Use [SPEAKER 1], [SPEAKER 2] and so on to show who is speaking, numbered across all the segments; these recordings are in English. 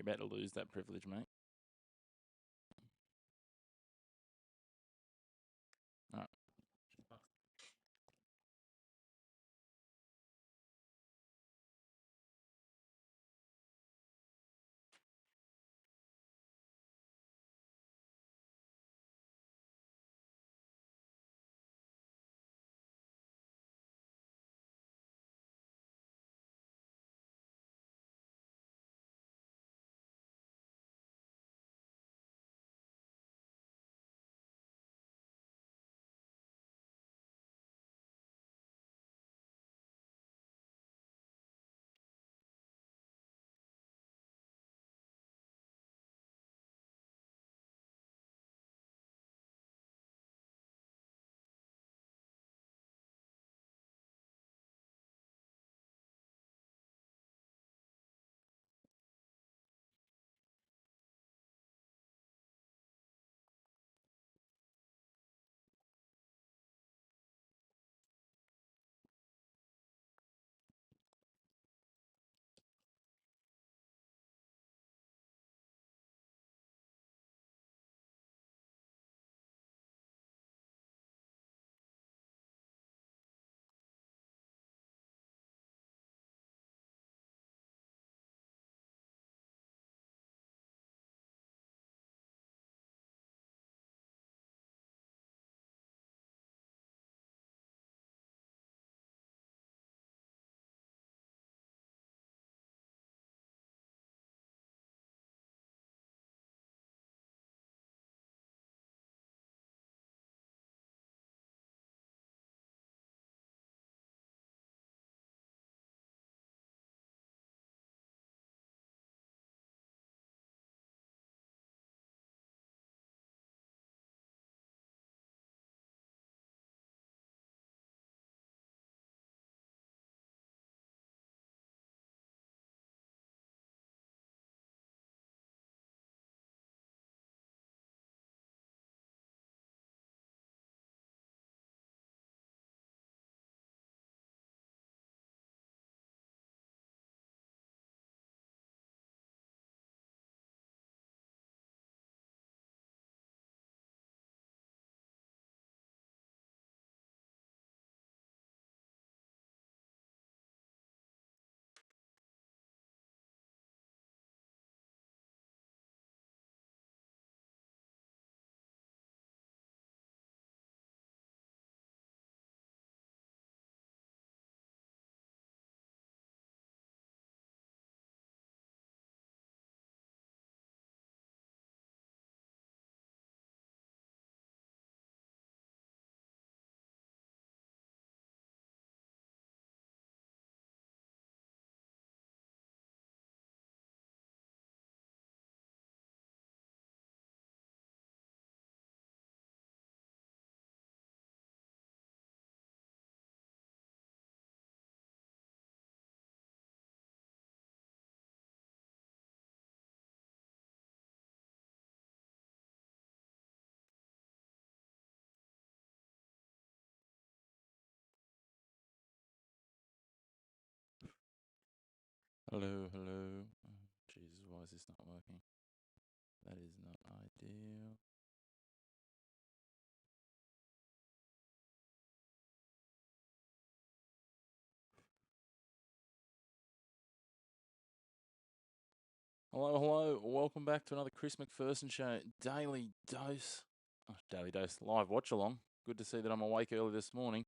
[SPEAKER 1] You're about to lose that privilege, mate. All right. Hello, hello. Oh, Jesus, why is this not working? That is not ideal. Hello, hello. Welcome back to another Chris McPherson show. Daily dose, live watch along. Good to see that I'm awake early this morning.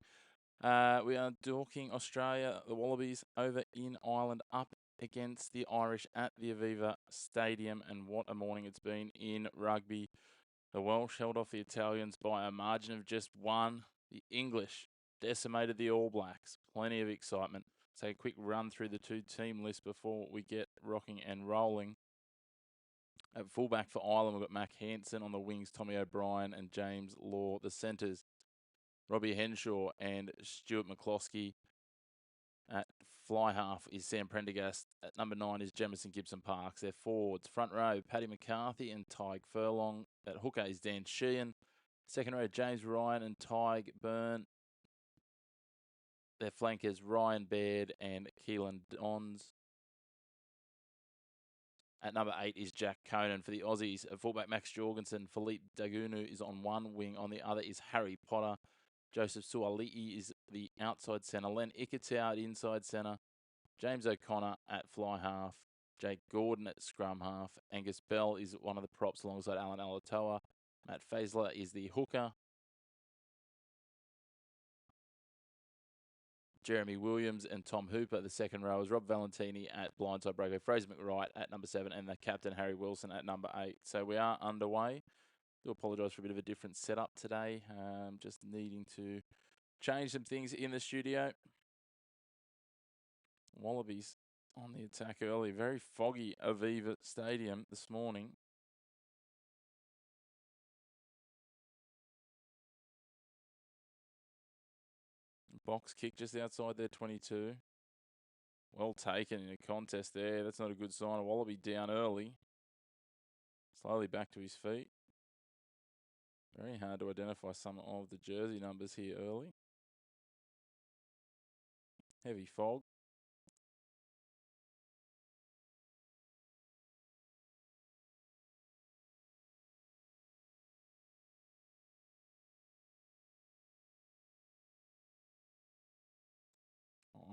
[SPEAKER 1] We are talking Australia, the Wallabies over in Ireland, up against the Irish at the Aviva Stadium, and what a morning it's been in rugby. The Welsh held off the Italians by a margin of just one. The English decimated the All Blacks. Plenty of excitement. Take a quick run through the two team list before we get rocking and rolling. At fullback for Ireland, we've got Mac Hansen. On the wings, Tommy O'Brien and James Law. The centres, Robbie Henshaw and Stuart McCloskey. At fly half is Sam Prendergast. At number 9 is Jamison Gibson Parks. Their forwards, front row, Paddy McCarthy and Tyg Furlong. At hooker is Dan Sheehan. Second row, James Ryan and Tyg Byrne. Their flankers, Ryan Baird and Keelan Dons. At number 8 is Jack Conan for the Aussies. At fullback, Max Jorgensen. Philippe Dagunu is on one wing. On the other is Harry Potter. Joseph Suali'i is the outside centre. Len Ikitau at inside centre. James O'Connor at fly half. Jake Gordon at scrum half. Angus Bell is one of the props alongside Alan Alatoa. Matt Faisler is the hooker. Jeremy Williams and Tom Hooper, the second rowers. Rob Valentini at blindside breaker. Fraser McWright at number 7 and the captain Harry Wilson at number 8. So we are underway. Do apologise for a bit of a different setup today. Just needing to change some things in the studio. Wallabies on the attack early. Very foggy Aviva Stadium this morning. Box kick just outside their 22. Well taken in a contest there. That's not a good sign. A Wallaby down early. Slowly back to his feet. Very hard to identify some of the jersey numbers here early. Heavy fog.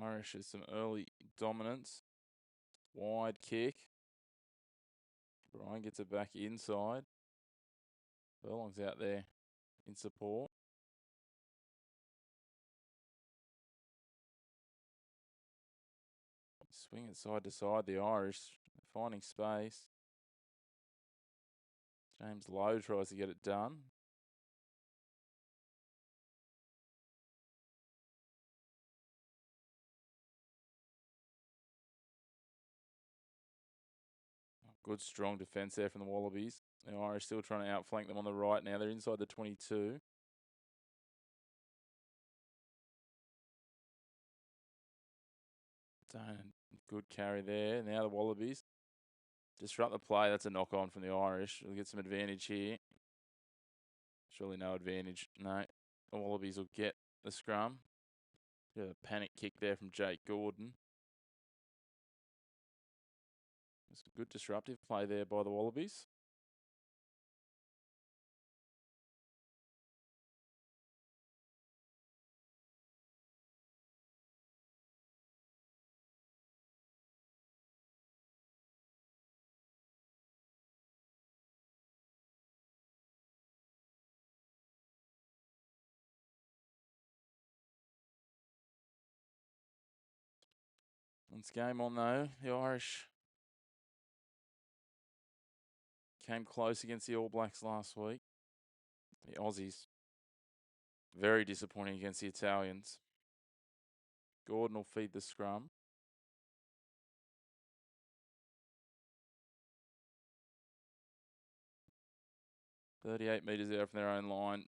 [SPEAKER 1] Irish has some early dominance. Wide kick. Brian gets it back inside. Furlong's out there in support. Swing it side to side, the Irish finding space. James Lowe tries to get it done. Good strong defence there from the Wallabies. The Irish still trying to outflank them on the right now. They're inside the 22. Good carry there. Now the Wallabies disrupt the play. That's a knock on from the Irish. They'll get some advantage here. Surely no advantage. No. The Wallabies will get the scrum. Bit of a panic kick there from Jake Gordon. It's a good disruptive play there by the Wallabies. It's game on though. The Irish came close against the All Blacks last week. The Aussies very disappointing against the Italians. Gordon will feed the scrum. .38 metres out from their own line.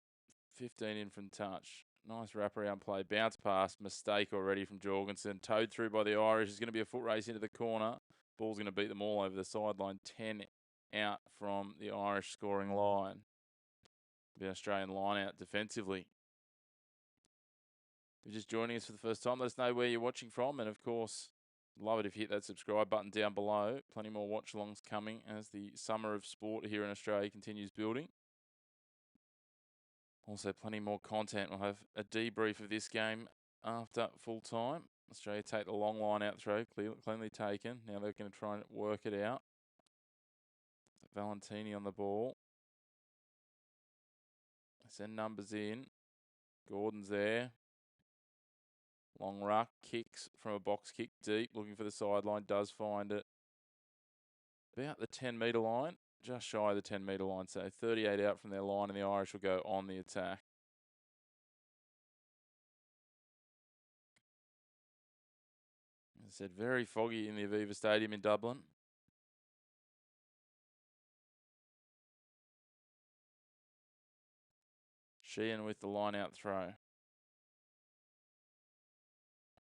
[SPEAKER 1] 15 in from touch. Nice wraparound play. Bounce pass. Mistake already from Jorgensen. Towed through by the Irish. It's going to be a foot race into the corner. Ball's going to beat them all over the sideline. 10 out from the Irish scoring line. Be an Australian line out defensively. If you're just joining us for the first time, let us know where you're watching from. And of course, love it if you hit that subscribe button down below. Plenty more watch-alongs coming as the summer of sport here in Australia continues building. Also, plenty more content. We'll have a debrief of this game after full time. Australia take the long line out throw, cleanly taken. Now they're going to try and work it out. Valentini on the ball. Send numbers in. Gordon's there. Long ruck, kicks from a box kick deep, looking for the sideline, does find it. About the 10-metre line, just shy of the 10-metre line. So 38 out from their line, and the Irish will go on the attack. As I said, very foggy in the Aviva Stadium in Dublin. Sheehan with the line out throw.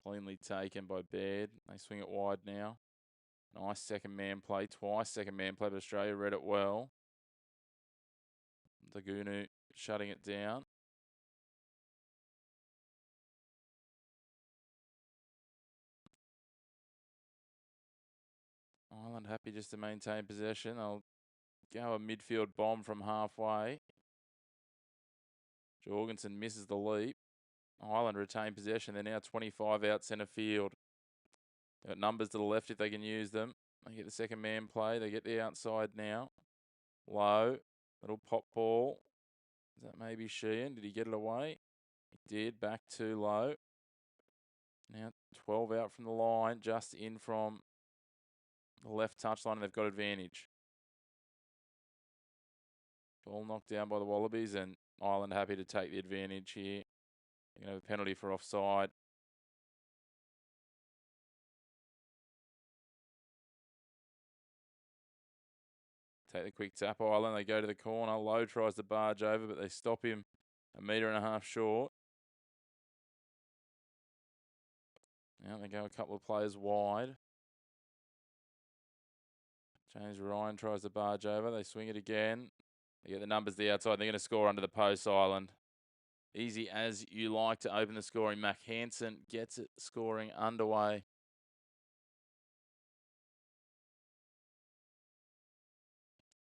[SPEAKER 1] Cleanly taken by Baird. They swing it wide now. Nice second man play. Twice second man play, but Australia read it well. Dagunu shutting it down. Ireland Ireland happy just to maintain possession. They'll go a midfield bomb from halfway. Jorgensen misses the leap. Ireland retain possession. They're now 25 out centre field. They've got numbers to the left if they can use them. They get the second man play. They get the outside now. Low. Little pop ball. Is that maybe Sheehan? Did he get it away? He did. Back too low. Now 12 out from the line. Just in from the left touchline. And they've got advantage. Ball knocked down by the Wallabies, and Ireland happy to take the advantage here. They're going to have a penalty for offside. Take the quick tap, Ireland. They go to the corner. Lowe tries to barge over, but they stop him 1.5 meters short. Now they go a couple of players wide. James Ryan tries to barge over. They swing it again. They get the numbers the outside. They're going to score under the post, Ireland. Easy as you like to open the scoring. Mac Hansen gets it scoring underway.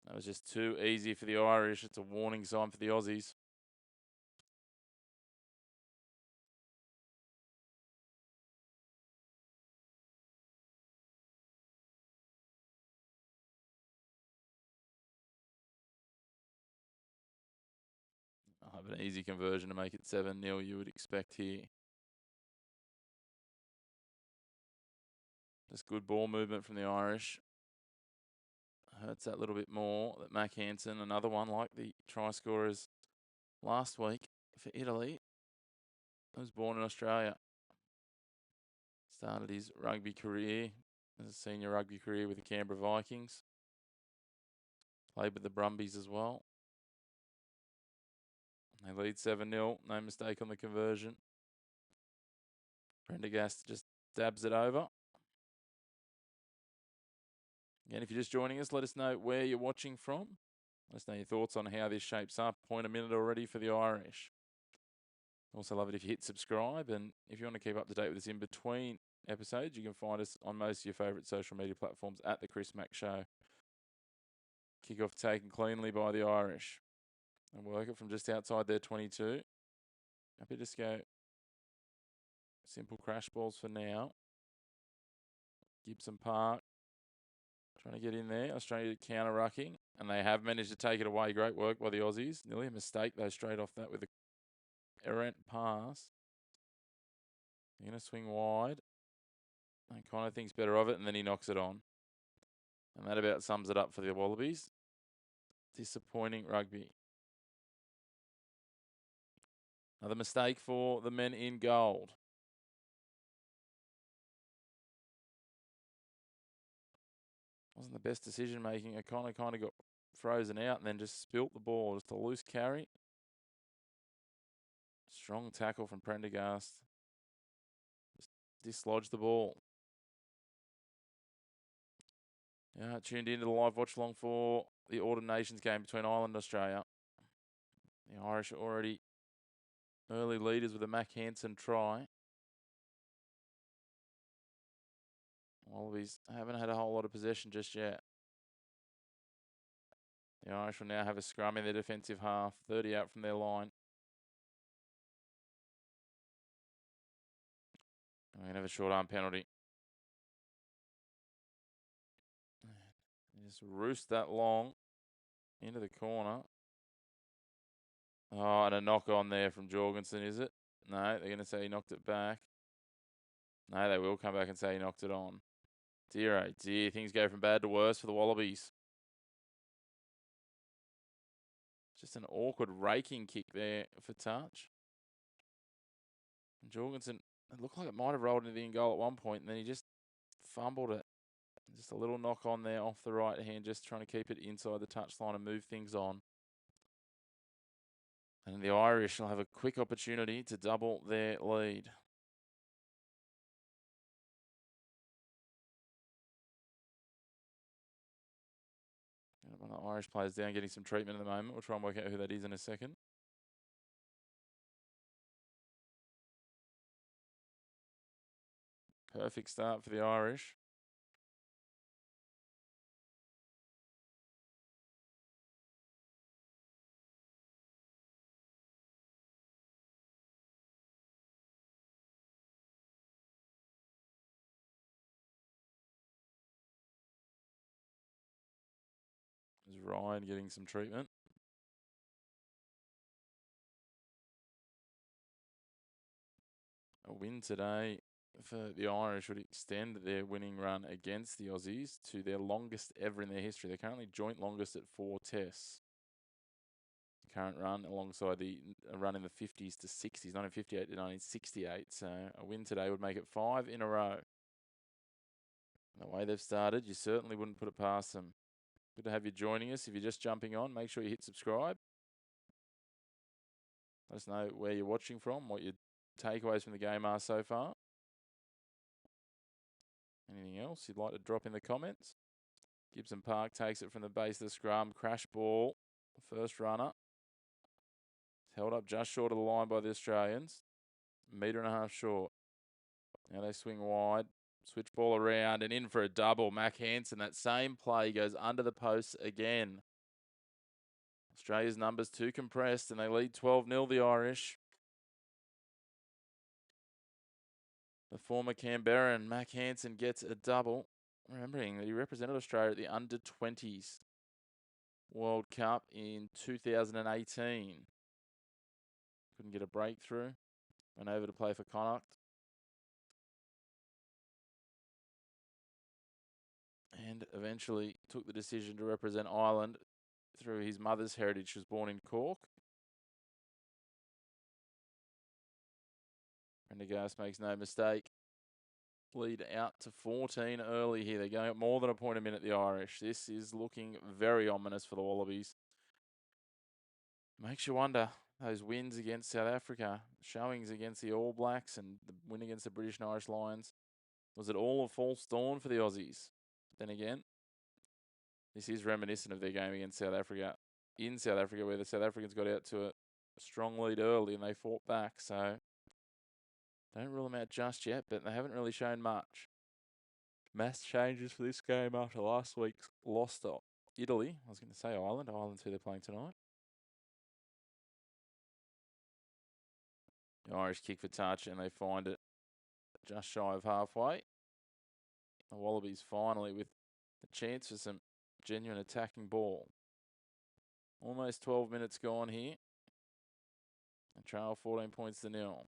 [SPEAKER 1] That was just too easy for the Irish. It's a warning sign for the Aussies. I'll have an easy conversion to make it 7-0, you would expect here. Just good ball movement from the Irish. Hurts that little bit more. That Mac Hansen, another one like the try scorers last week for Italy, was born in Australia. Started his rugby career, as a senior rugby career with the Canberra Vikings. Played with the Brumbies as well. They lead 7-0. No mistake on the conversion. Prendergast just dabs it over. Again, if you're just joining us, let us know where you're watching from. Let us know your thoughts on how this shapes up. Point a minute already for the Irish. Also love it if you hit subscribe. And if you want to keep up to date with us in between episodes, you can find us on most of your favourite social media platforms at The Chris Mack Show. Kick-off taken cleanly by the Irish. And work it from just outside their 22. Happy to just go simple crash balls for now. Gibson Park trying to get in there. Australia counter-rucking. And they have managed to take it away. Great work by the Aussies. Nearly a mistake, though, straight off that with a errant pass. They're going to swing wide. And kind of thinks better of it, and then he knocks it on. And that about sums it up for the Wallabies. Disappointing rugby. Another mistake for the men in gold. Wasn't the best decision making. O'Connor kind of got frozen out and then just spilt the ball. Just a loose carry. Strong tackle from Prendergast. Just dislodged the ball. Yeah, tuned into the live watch along for the Autumn Nations game between Ireland and Australia. The Irish are already early leaders with a Mac Hansen try. Wallabies haven't had a whole lot of possession just yet. The Irish will now have a scrum in their defensive half, 30 out from their line. We're going to have a short arm penalty. Just roost that long into the corner. Oh, and a knock on there from Jorgensen, is it? No, they're going to say he knocked it back. No, they will come back and say he knocked it on. Dear, oh dear, things go from bad to worse for the Wallabies. Just an awkward raking kick there for touch. And Jorgensen, it looked like it might have rolled into the in goal at one point, and then he just fumbled it. Just a little knock on there off the right hand, just trying to keep it inside the touchline and move things on. And the Irish will have a quick opportunity to double their lead. One of the Irish players down getting some treatment at the moment. We'll try and work out who that is in a second. Perfect start for the Irish. Ryan getting some treatment. A win today for the Irish would extend their winning run against the Aussies to their longest ever in their history. They're currently joint longest at 4 tests. Current run alongside the run in the 50s to 60s, 1958 to 1968. So a win today would make it 5 in a row. The way they've started, you certainly wouldn't put it past them. Good to have you joining us. If you're just jumping on, make sure you hit subscribe. Let us know where you're watching from, what your takeaways from the game are so far. Anything else you'd like to drop in the comments? Gibson Park takes it from the base of the scrum. Crash ball. First runner. It's held up just short of the line by the Australians. 1.5 meters short. Now they swing wide. Switch ball around and in for a double. Mac Hansen, that same play goes under the posts again. Australia's numbers too compressed and they lead 12-0 the Irish. The former Canberran, Mac Hansen, gets a double. Remembering that he represented Australia at the under-20s World Cup in 2018. Couldn't get a breakthrough. Went over to play for Connacht. And eventually took the decision to represent Ireland through his mother's heritage. She was born in Cork. Prendergast makes no mistake. Lead out to 14 early here. They're going up more than a point a minute, the Irish. This is looking very ominous for the Wallabies. Makes you wonder, those wins against South Africa, showings against the All Blacks and the win against the British and Irish Lions. Was it all a false dawn for the Aussies? Then again, this is reminiscent of their game against South Africa. In South Africa, where the South Africans got out to a strong lead early and they fought back. So don't rule them out just yet, but they haven't really shown much. Mass changes for this game after last week's loss to Italy. I was going to say Ireland. Ireland's who they're playing tonight. The Irish kick for touch and they find it just shy of halfway. The Wallabies finally with a chance for some genuine attacking ball. Almost 12 minutes gone here. And trail 14 points to 0.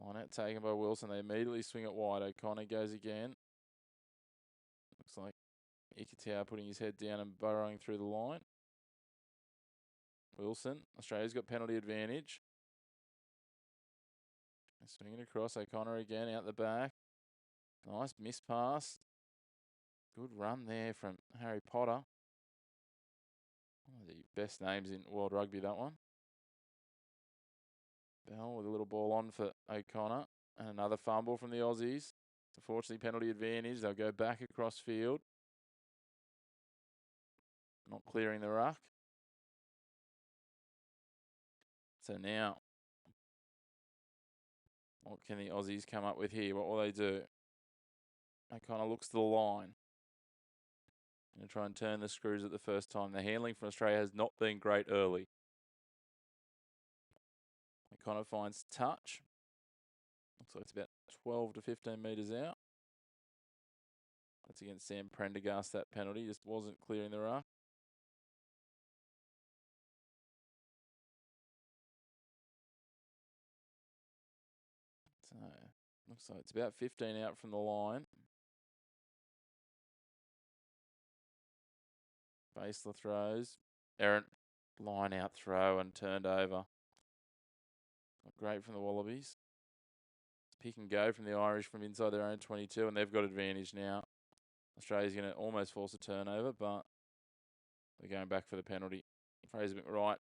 [SPEAKER 1] Line out taken by Wilson. They immediately swing it wide. O'Connor goes again. Looks like Ikitau putting his head down and burrowing through the line. Wilson. Australia's got penalty advantage. Swinging across. O'Connor again out the back. Nice miss pass. Good run there from Harry Potter. One of the best names in world rugby, that one. Bell with a little ball on for O'Connor. And another fumble from the Aussies. Unfortunately, penalty advantage. They'll go back across field. Not clearing the ruck. So now, what can the Aussies come up with here? What will they do? O'Connor looks to the line. Going to try and turn the screws at the first time. The handling from Australia has not been great early. O'Connor finds touch. Looks like it's about 12 to 15 metres out. That's against Sam Prendergast, that penalty. Just wasn't clearing the ruck. So, looks like it's about 15 out from the line. Basler throws. Errant line out throw and turned over. Not great from the Wallabies. Pick and go from the Irish from inside their own 22, and they've got advantage now. Australia's going to almost force a turnover, but they're going back for the penalty. Fraser McWright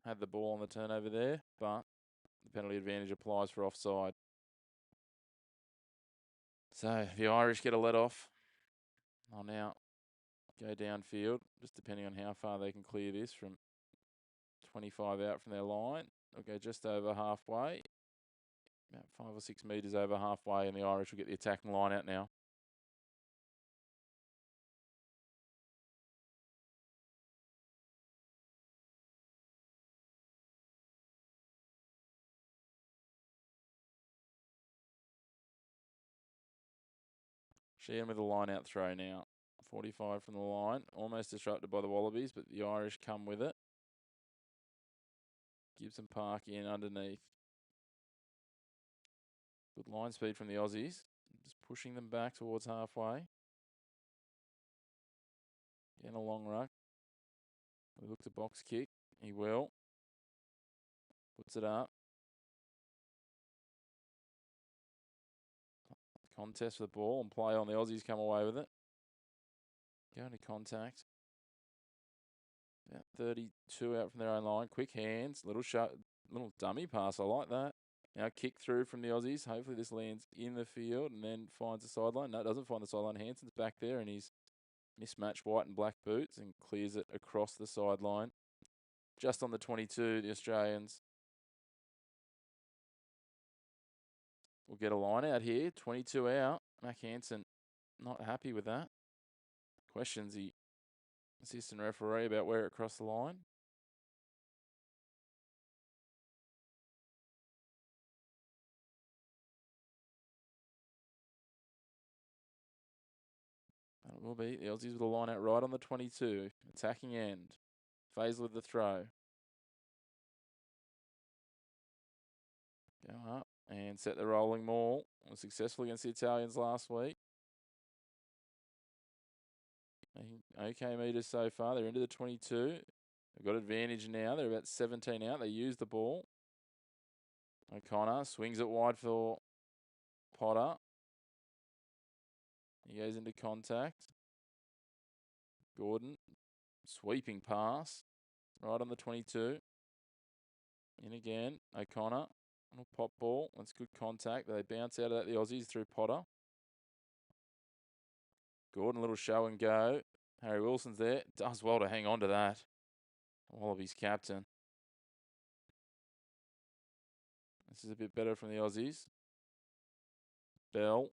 [SPEAKER 1] had the ball on the turnover there, but the penalty advantage applies for offside. So the Irish get a let off. I'll now go downfield, just depending on how far they can clear this from 25 out from their line. They'll go just over halfway, about 5 or 6 metres over halfway, and the Irish will get the attacking line out now. Sheehan with a line-out throw now. 45 from the line. Almost disrupted by the Wallabies, but the Irish come with it. Gibson Park in underneath. Good line speed from the Aussies. Just pushing them back towards halfway. Getting a long ruck. We look to box kick. He will. Puts it up. Contest for the ball and play on. The Aussies come away with it. Going to contact. About 32 out from their own line. Quick hands. Little dummy pass. I like that. Now kick through from the Aussies. Hopefully this lands in the field and then finds the sideline. No, it doesn't find the sideline. Hanson's back there in his mismatched white and black boots and clears it across the sideline. Just on the 22, the Australians will get a line out here. 22 out. Mac Hanson not happy with that. Questions the assistant referee about where it crossed the line. It will be the Aussies with a line out right on the 22. Attacking end. Faisal with the throw. Go up and set the rolling maul. Was successful against the Italians last week. Okay meters so far. They're into the 22. They've got advantage now. They're about 17 out. They use the ball. O'Connor swings it wide for Potter. He goes into contact. Gordon, sweeping pass. Right on the 22. In again. O'Connor. Little pop ball. That's good contact. They bounce out of that, the Aussies, through Potter. Gordon, little show and go. Harry Wilson's there. Does well to hang on to that. Wallabies captain. This is a bit better from the Aussies. Bell.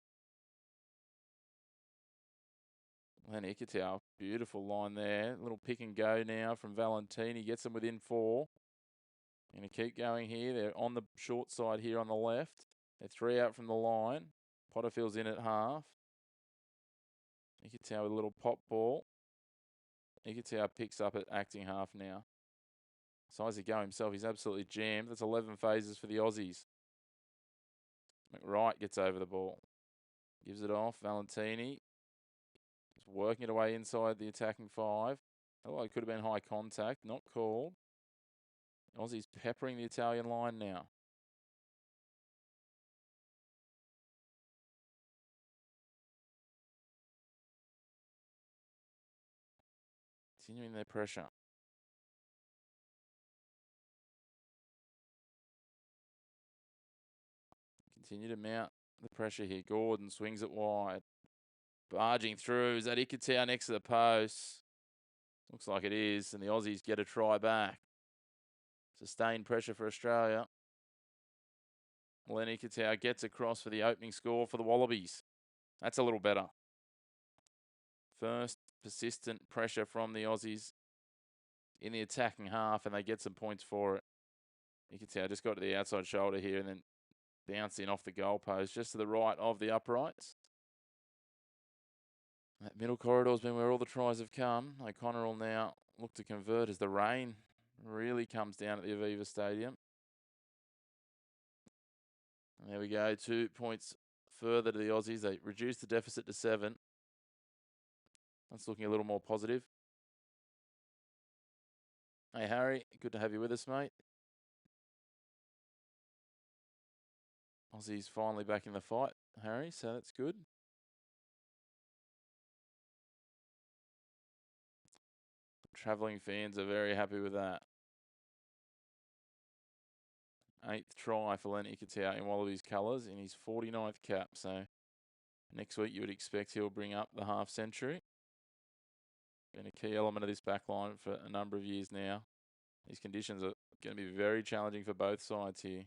[SPEAKER 1] Len Ikitau, beautiful line there. Little pick and go now from Valentini. Gets them within 4. Going to keep going here. They're on the short side here on the left. They're 3 out from the line. Potterfield's in at half. Ikitau with a little pop ball. Ikitau picks up at acting half now. Size of go himself, he's absolutely jammed. That's 11 phases for the Aussies. McWright gets over the ball. Gives it off. Valentini. Just working it away inside the attacking 5. Oh, it could have been high contact. Not called. Aussies peppering the Italian line now. Continuing their pressure. Continue to mount the pressure here. Gordon swings it wide. Barging through. Is that Ikitau next to the post? Looks like it is. And the Aussies get a try back. Sustained pressure for Australia. Len Ikitau gets across for the opening score for the Wallabies. That's a little better. First persistent pressure from the Aussies in the attacking half, and they get some points for it. Ikitau just got to the outside shoulder here and then bounced in off the goalpost just to the right of the uprights. That middle corridor's been where all the tries have come. O'Connor will now look to convert as the rain really comes down at the Aviva Stadium. And there we go, 2 points further to the Aussies. They reduced the deficit to 7. That's looking a little more positive. Hey, Harry, good to have you with us, mate. Aussies finally back in the fight, Harry, so that's good. Travelling fans are very happy with that. 8th try for Len Ikitau in Wallabies colours in his 49th cap. So next week you would expect he'll bring up the half century. Been a key element of this back line for a number of years now. These conditions are going to be very challenging for both sides here.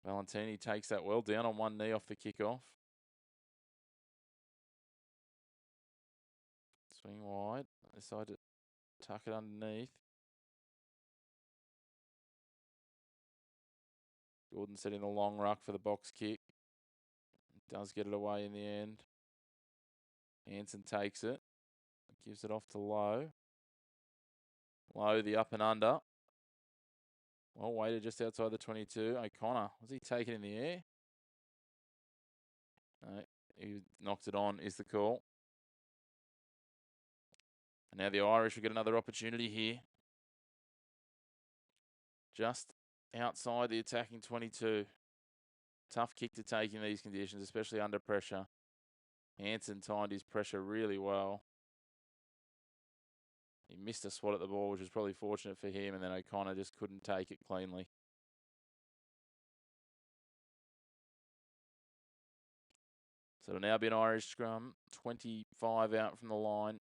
[SPEAKER 1] Valentini takes that well, down on one knee off the kickoff. Swing wide. Decide to tuck it underneath. Gordon setting the long ruck for the box kick. Does get it away in the end. Hansen takes it. Gives it off to Lowe. Lowe, the up and under. Well weighted just outside the 22. O'Connor. Was he taken in the air? No, he knocked it on, is the call. And now the Irish will get another opportunity here. Just outside the attacking 22. Tough kick to take in these conditions, especially under pressure. Hansen timed his pressure really well. He missed a swat at the ball, which was probably fortunate for him, and then O'Connor just couldn't take it cleanly. So it'll now be an Irish scrum, 25 out from the line.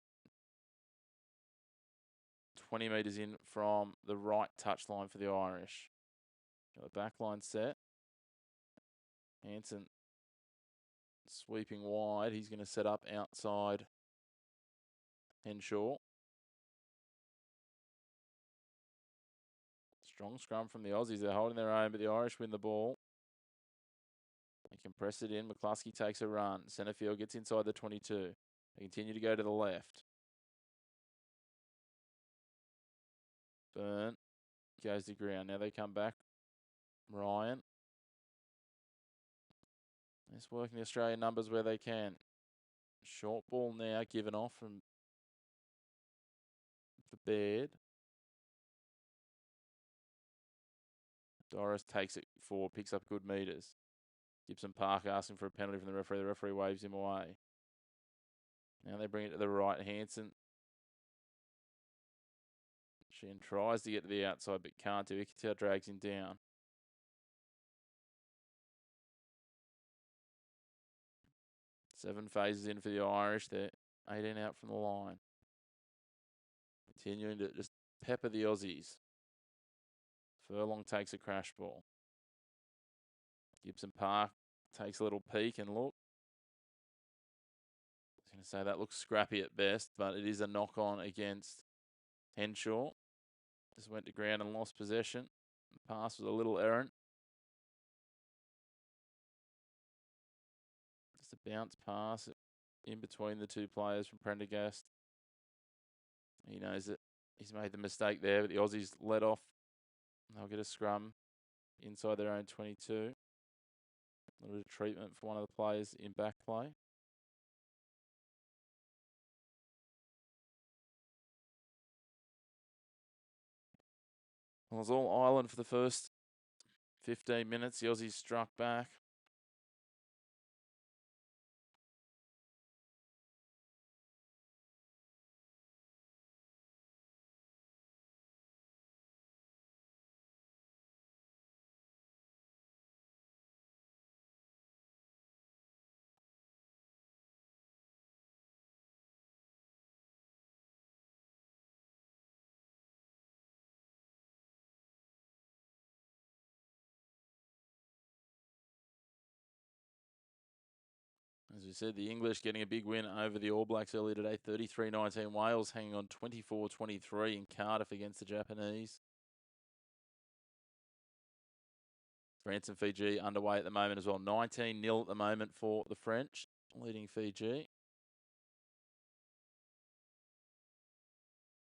[SPEAKER 1] 20 metres in from the right touchline for the Irish. Got the back line set. Hansen sweeping wide. He's going to set up outside Henshaw. Strong scrum from the Aussies. They're holding their own, but the Irish win the ball. They can press it in. McCluskey takes a run. Centrefield gets inside the 22. They continue to go to the left. Burn goes to ground. Now they come back. Ryan. Just working the Australian numbers where they can. Short ball now given off from the Baird. Doris takes it forward, picks up good metres. Gibson Park asking for a penalty from the referee. The referee waves him away. Now they bring it to the right. Hansen. Sheehan tries to get to the outside but can't do. Iketel drags him down. Seven phases in for the Irish. They're 18 out from the line. Continuing to just pepper the Aussies. Furlong takes a crash ball. Gibson Park takes a little peek and look. I was going to say that looks scrappy at best, but it is a knock-on against Henshaw. Just went to ground and lost possession. The pass was a little errant. Just a bounce pass in between the two players from Prendergast. He knows that he's made the mistake there, but the Aussies let off. They'll get a scrum inside their own 22. A little bit of treatment for one of the players in back play. Well, it was all Ireland for the first 15 minutes. The Aussies struck back. As we said, the English getting a big win over the All Blacks earlier today, 33-19. Wales hanging on 24-23 in Cardiff against the Japanese. France and Fiji underway at the moment as well. 19-0 at the moment for the French, leading Fiji.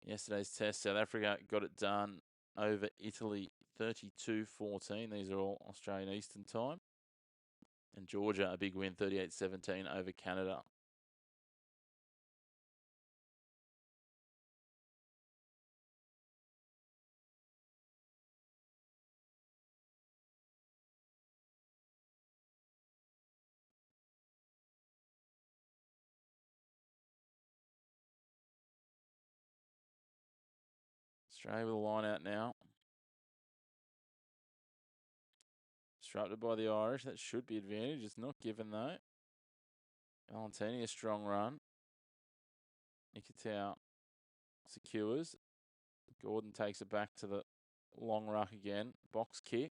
[SPEAKER 1] Yesterday's test, South Africa got it done over Italy 32-14. These are all Australian Eastern time. And Georgia, a big win, 38-17 over Canada. Australia with a line out now. Disrupted by the Irish. That should be advantage. It's not given though. Valentini, a strong run. Iketel secures. Gordon takes it back to the long ruck again. Box kick.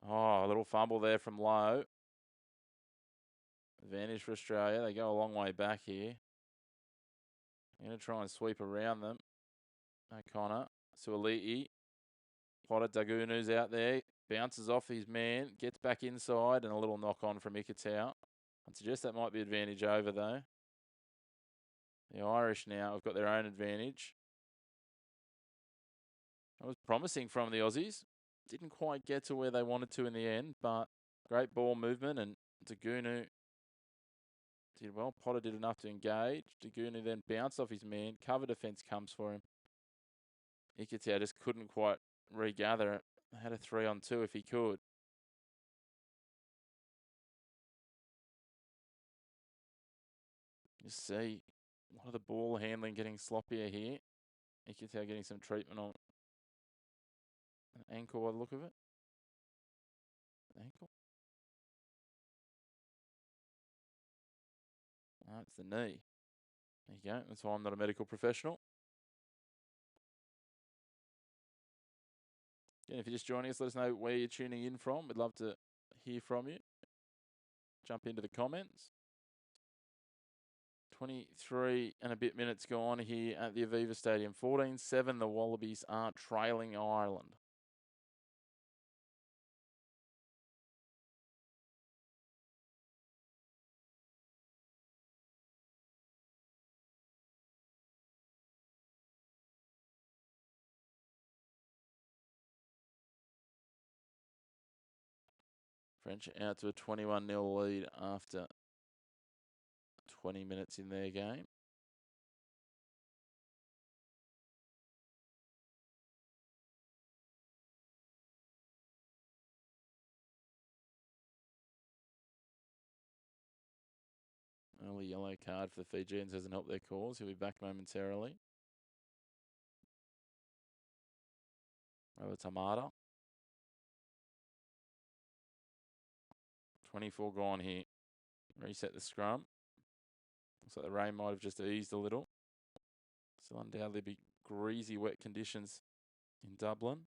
[SPEAKER 1] Oh, a little fumble there from Lowe. Advantage for Australia. They go a long way back here. I'm going to try and sweep around them. O'Connor. Suoliti. Potter Dagunu's out there. Bounces off his man. Gets back inside and a little knock on from Iketel. I'd suggest that might be advantage over, though. The Irish now have got their own advantage. That was promising from the Aussies. Didn't quite get to where they wanted to in the end, but great ball movement, and Dagunu did well. Potter did enough to engage. Dagunu then bounced off his man. Cover defence comes for him. Ikitau just couldn't quite regather it. Had a 3-on-2 if he could. You see a lot of the ball handling getting sloppier here. Ikitau getting some treatment on an ankle by the look of it. Ankle? Oh, it's the knee. There you go. That's why I'm not a medical professional. Again, if you're just joining us, let us know where you're tuning in from. We'd love to hear from you. Jump into the comments. 23 and a bit minutes gone here at the Aviva Stadium. 14-7, the Wallabies are trailing Ireland. French out to a 21-0 lead after 20 minutes in their game. Early yellow card for the Fijians hasn't helped their cause. He'll be back momentarily. Over Tamata. 24 gone here. Reset the scrum. Looks like the rain might have just eased a little. Still undoubtedly be greasy, wet conditions in Dublin.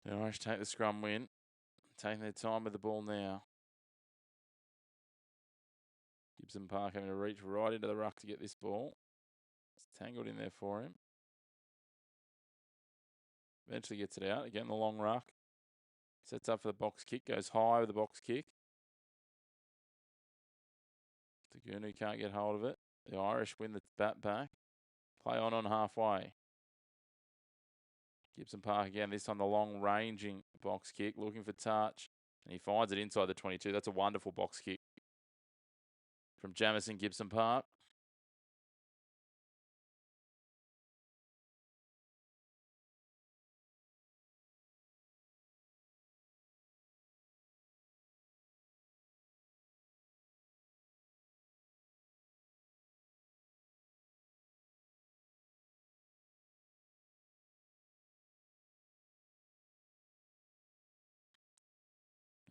[SPEAKER 1] The Irish take the scrum win. Taking their time with the ball now. Gibson Park having to reach right into the ruck to get this ball. It's tangled in there for him. Eventually gets it out. Again, the long ruck. Sets up for the box kick. Goes high with the box kick. Dagunu can't get hold of it. The Irish win the bat back. Play on halfway. Gibson Park again, this time the long ranging box kick, looking for touch. And he finds it inside the 22. That's a wonderful box kick from Jamison Gibson Park.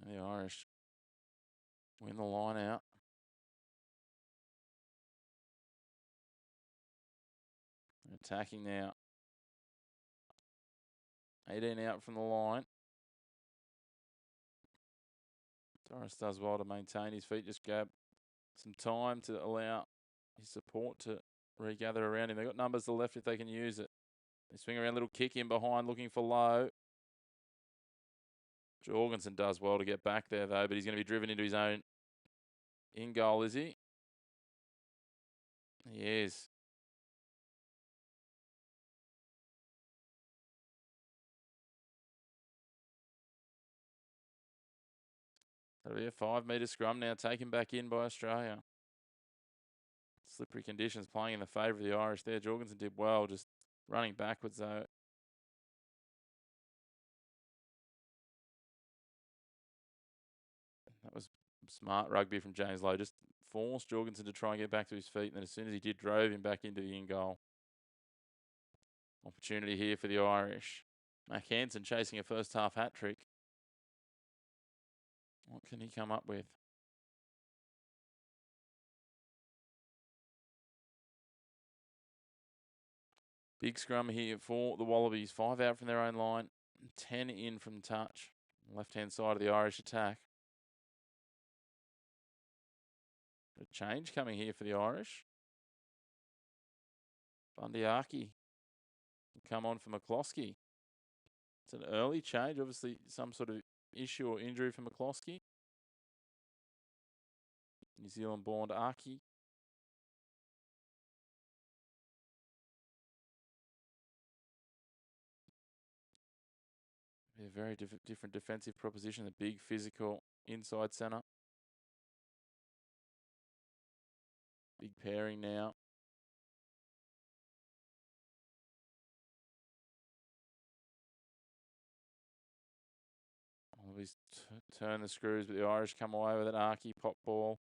[SPEAKER 1] And the Irish win the line out. Attacking now. 18 out from the line. Torres does well to maintain his feet. Just grab some time to allow his support to regather around him. They've got numbers to the left if they can use it. They swing around, little kick in behind, looking for low. Jorgensen does well to get back there, though, but he's going to be driven into his own in goal, is he? He is. That'll be a 5-metre scrum now, taken back in by Australia. Slippery conditions playing in the favour of the Irish there. Jorgensen did well, just running backwards, though. That was smart rugby from James Lowe. Just forced Jorgensen to try and get back to his feet. And then as soon as he did, drove him back into the in-goal. Opportunity here for the Irish. Mac Hansen chasing a first-half hat-trick. What can he come up with? Big scrum here for the Wallabies. 5 out from their own line, 10 in from touch. Left-hand side of the Irish attack. A change coming here for the Irish. Bundyaki come on for McCloskey. It's an early change, obviously some sort of issue or injury for McCloskey. New Zealand-born Aki. A very different defensive proposition. A big physical inside centre. Big pairing now. Wallabies turn the screws, but the Irish come away with an Aki pop ball.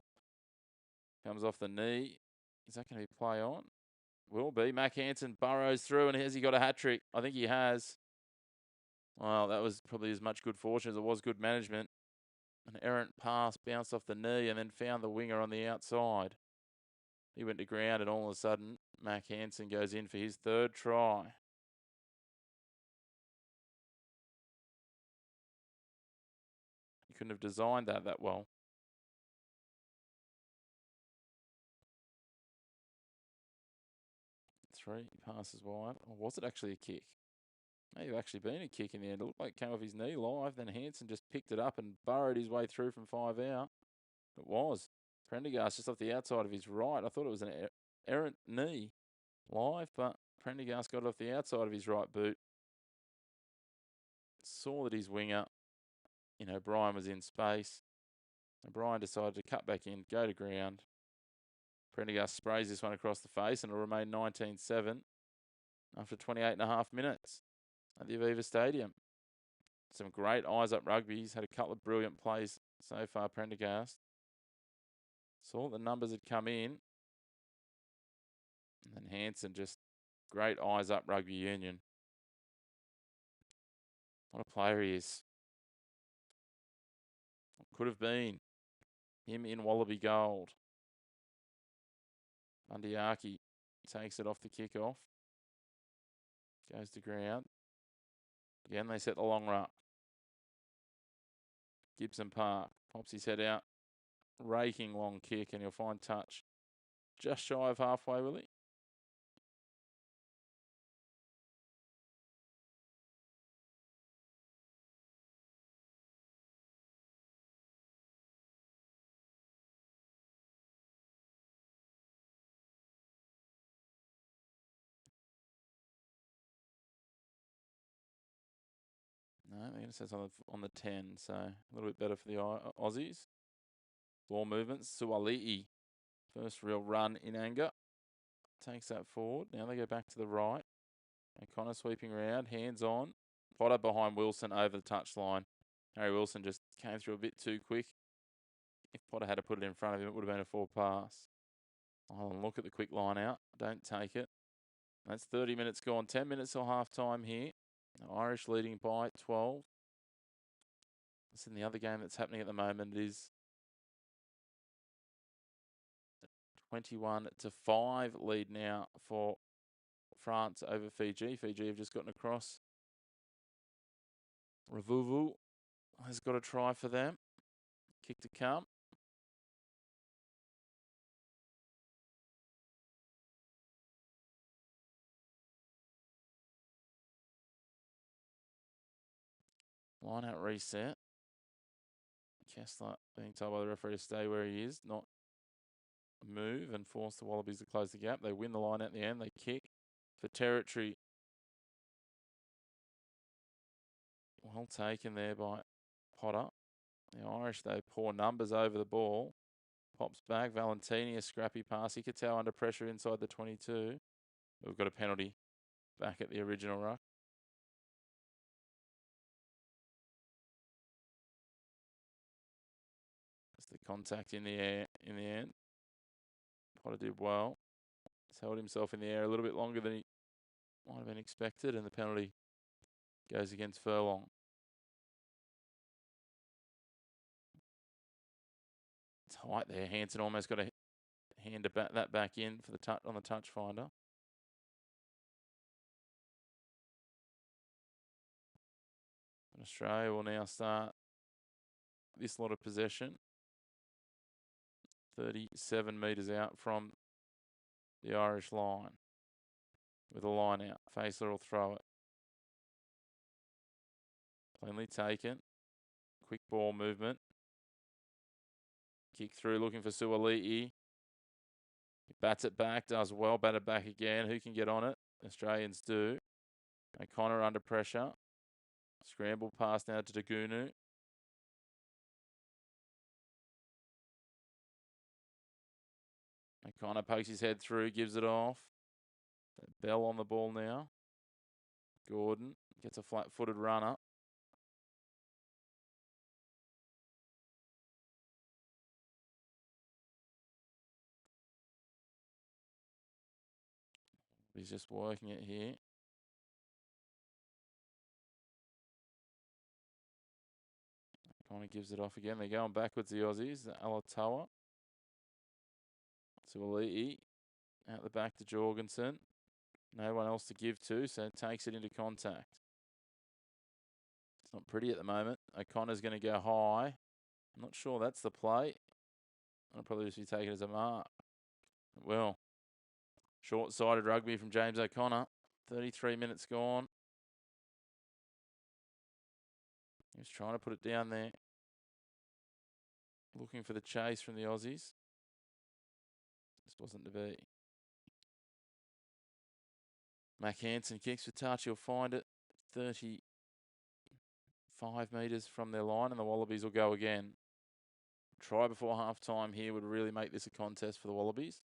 [SPEAKER 1] Comes off the knee. Is that going to be play on? Will be. Mac Hansen burrows through, and has he got a hat-trick? I think he has. Well, that was probably as much good fortune as it was good management. An errant pass bounced off the knee and then found the winger on the outside. He went to ground, and all of a sudden, Mac Hansen goes in for his third try. He couldn't have designed that well. 3 passes wide. Or was it actually a kick? May have actually been a kick in the end. It looked like it came off his knee live. Then Hansen just picked it up and burrowed his way through from 5 out. It was. Prendergast just off the outside of his right. I thought it was an errant knee live, but Prendergast got it off the outside of his right boot. Saw that his winger, Brian was in space. And Brian decided to cut back in, go to ground. Prendergast sprays this one across the face, and it'll remain 19-7 after 28.5 minutes at the Aviva Stadium. Some great eyes-up rugby. He's had a couple of brilliant plays so far, Prendergast. Saw the numbers had come in. And then Hansen, just great eyes-up rugby union. What a player he is. Could have been him in Wallaby gold. Bundyaki takes it off the kick-off. Goes to ground. Again, they set the long ruck. Gibson Park pops his head out. Raking long kick, and he'll find touch just shy of halfway, will he? No, they're going to set on the 10, so a little bit better for the Aussies. Ball movements. Suali'i, first real run in anger. Takes that forward. Now they go back to the right. O'Connor sweeping around, hands on. Potter behind Wilson over the touchline. Harry Wilson just came through a bit too quick. If Potter had to put it in front of him, it would have been a 4 pass. Oh, and look at the quick line out. Don't take it. That's 30 minutes gone. 10 minutes till half time here. The Irish leading by 12. It's in the other game that's happening at the moment. It is 21-5 lead now for France over Fiji. Fiji have just gotten across. Ravuvu has got a try for them. Kick to come. Line out reset. Kessler being told by the referee to stay where he is, not move, and force the Wallabies to close the gap. They win the line at the end. They kick for territory. Well taken there by Potter. The Irish, though, poor numbers over the ball. Pops back. Valentini, a scrappy pass. Ikitau under pressure inside the 22. We've got a penalty back at the original ruck. That's the contact in the air in the end. Potter did well. He's held himself in the air a little bit longer than he might have been expected, and the penalty goes against Furlong. Tight there. Hansen almost got a hand that back in for the touch on the touch finder. Australia will now start this lot of possession. 37 metres out from the Irish line. With a line out. Faisler will throw it. Cleanly taken. Quick ball movement. Kick through looking for Suoli'i. He bats it back, does well, bat it back again. Who can get on it? Australians do. O'Connor under pressure. Scramble pass now to Dagunu. O'Connor pokes his head through, gives it off. Bell on the ball now. Gordon gets a flat-footed runner. He's just working it here. Kind of gives it off again. They're going backwards, the Aussies. Alatoa. Suoli'i. Out the back to Jorgensen. No one else to give to, so takes it into contact. It's not pretty at the moment. O'Connor's going to go high. I'm not sure that's the play. I'll probably just be taken as a mark. Well, short-sided rugby from James O'Connor. 33 minutes gone. He was trying to put it down there. Looking for the chase from the Aussies. Just wasn't to be. Mac Hansen kicks for touch. He'll find it 35 metres from their line, and the Wallabies will go again. Try before half-time here would really make this a contest for the Wallabies.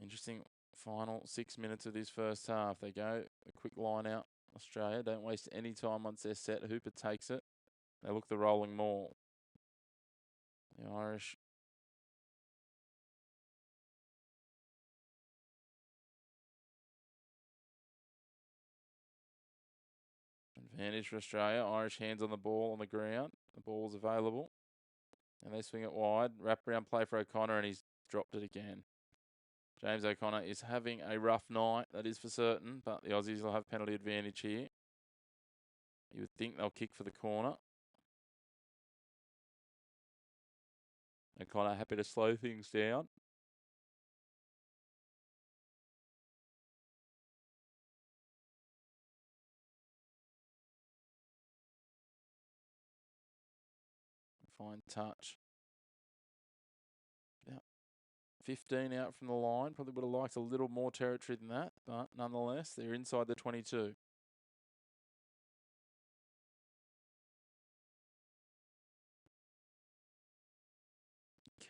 [SPEAKER 1] Interesting final 6 minutes of this first half. They go a quick line out. Australia don't waste any time once they're set. Hooper takes it. They look the rolling maul. The Irish advantage for Australia. Irish hands on the ball on the ground. The ball's available. And they swing it wide. Wrap around play for O'Connor, and he's dropped it again. James O'Connor is having a rough night, that is for certain, but the Aussies will have penalty advantage here. You would think they'll kick for the corner. O'Connor happy to slow things down. Fine touch. Yeah. 15 out from the line. Probably would have liked a little more territory than that, but nonetheless, they're inside the 22.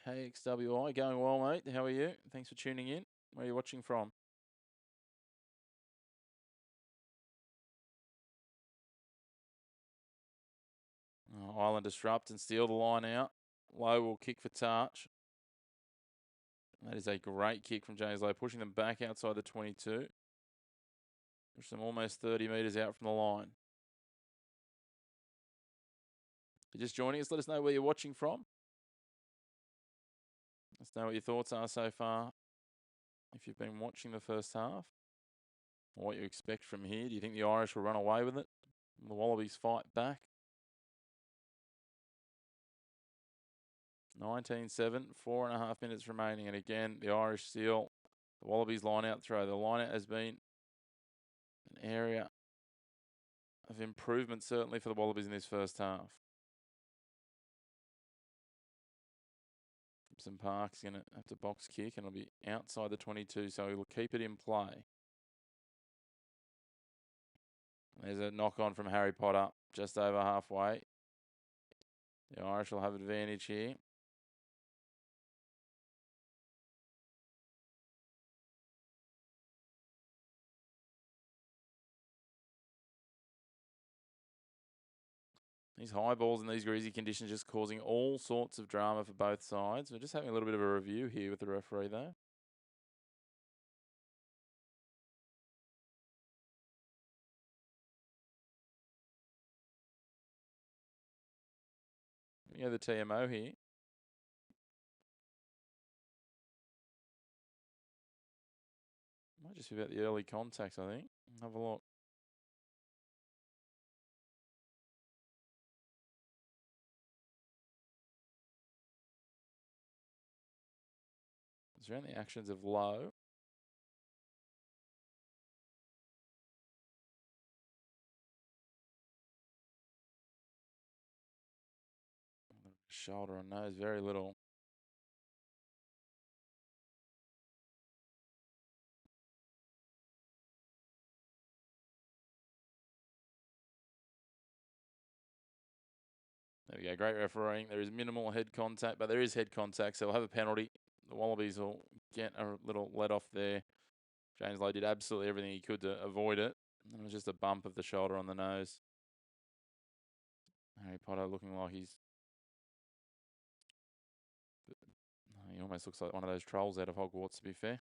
[SPEAKER 1] KXWI, going well, mate. How are you? Thanks for tuning in. Where are you watching from? Oh, Island disrupt and steal the line out. Lowe will kick for touch. That is a great kick from James Lowe, pushing them back outside the 22. Push them almost 30 metres out from the line. If you're just joining us, let us know where you're watching from. Let us know what your thoughts are so far. If you've been watching the first half, or what you expect from here. Do you think the Irish will run away with it? Will the Wallabies fight back? 19-7, 4.5 minutes remaining. And again, the Irish steal the Wallabies line out throw. The line out has been an area of improvement, certainly for the Wallabies in this first half. Gibson Park's going to have to box kick, and it'll be outside the 22, so he'll keep it in play. There's a knock-on from Harry Potter, just over halfway. The Irish will have advantage here. These high balls in these greasy conditions just causing all sorts of drama for both sides. We're just having a little bit of a review here with the referee, though. You know the TMO here. Might just be about the early contacts, I think. Have a look. It's around the actions of low. Shoulder and nose, very little. There we go, great refereeing. There is minimal head contact, but there is head contact, so we'll have a penalty. The Wallabies will get a little let off there. James Lowe did absolutely everything he could to avoid it. And it was just a bump of the shoulder on the nose. Harry Potter looking like he almost looks like one of those trolls out of Hogwarts, to be fair.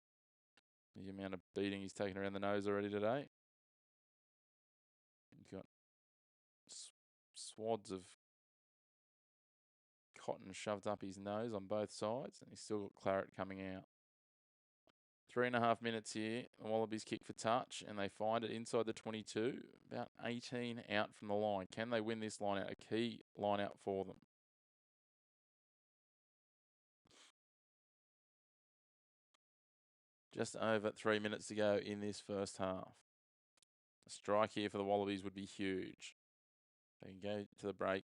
[SPEAKER 1] The amount of beating he's taken around the nose already today. He's got swads of cotton shoved up his nose on both sides, and he's still got claret coming out. 3.5 minutes here. The Wallabies kick for touch, and they find it inside the 22. About 18 out from the line. Can they win this line out? A key line out for them. Just over 3 minutes to go in this first half. A strike here for the Wallabies would be huge. They can go to the break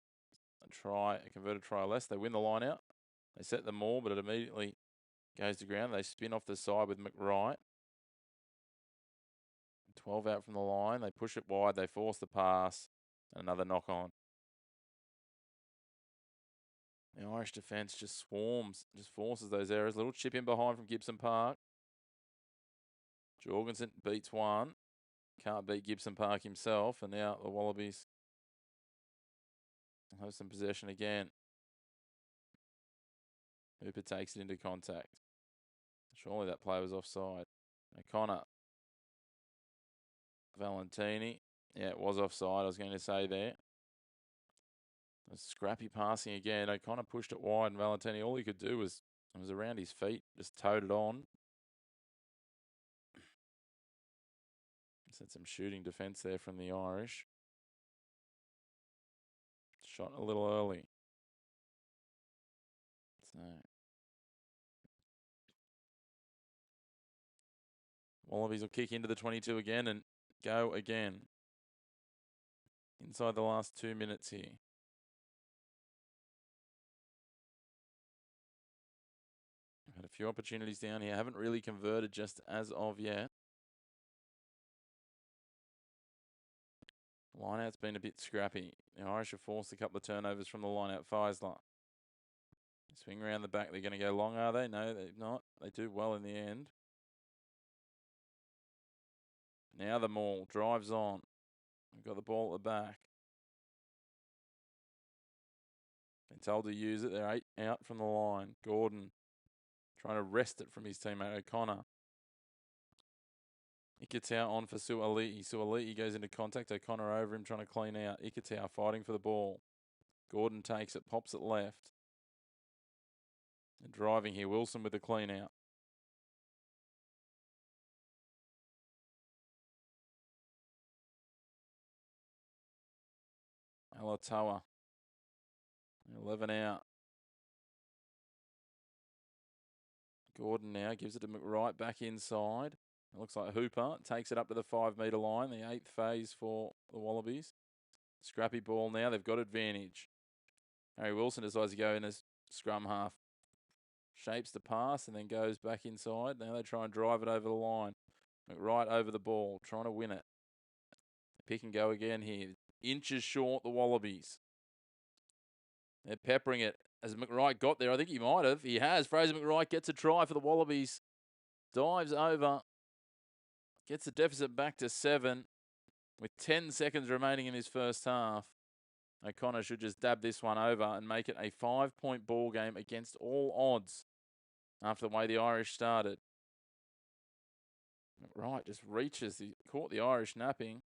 [SPEAKER 1] and try a converted try or less. They win the line out. They set the maul, but it immediately goes to ground. They spin off the side with McWright. 12 out from the line. They push it wide. They force the pass. And another knock on. The Irish defence just swarms, just forces those errors. Little chip in behind from Gibson Park. Jorgensen beats one. Can't beat Gibson Park himself. And now the Wallabies have some possession again. Hooper takes it into contact. Surely that play was offside. O'Connor. Valentini. Yeah, it was offside, I was going to say there. Scrappy passing again. O'Connor pushed it wide, and Valentini, all he could do was around his feet, just towed it on. Just had some shooting defence there from the Irish. Shot a little early. So Wallabies will kick into the 22 again and go again. Inside the last 2 minutes here. Had a few opportunities down here. Haven't really converted just as of yet. Lineout's been a bit scrappy. The Irish have forced a couple of turnovers from the lineout. Feisler. Swing around the back. They're going to go long, are they? No, they're not. They do well in the end. Now the maul drives on. We've got the ball at the back. Been told to use it. They're 8 out from the line. Gordon trying to wrest it from his teammate O'Connor. Ikitau on for Suali'i. Suali'i goes into contact. O'Connor over him trying to clean out. Ikitau fighting for the ball. Gordon takes it, pops it left. And driving here. Wilson with the clean out. Alatoa. 11 out. Gordon now gives it to McWright back inside. It looks like Hooper takes it up to the 5 metre line. The 8th phase for the Wallabies. Scrappy ball now. They've got advantage. Harry Wilson decides to go in as scrum half. Shapes the pass and then goes back inside. Now they try and drive it over the line. McWright over the ball, trying to win it. Pick and go again here. Inches short, the Wallabies. They're peppering it. Has McWright got there? I think he might have. He has. Fraser McWright gets a try for the Wallabies. Dives over. Gets the deficit back to 7 with 10 seconds remaining in his first half. O'Connor should just dab this one over and make it a 5-point ball game against all odds after the way the Irish started. McWright just reaches. He caught the Irish napping.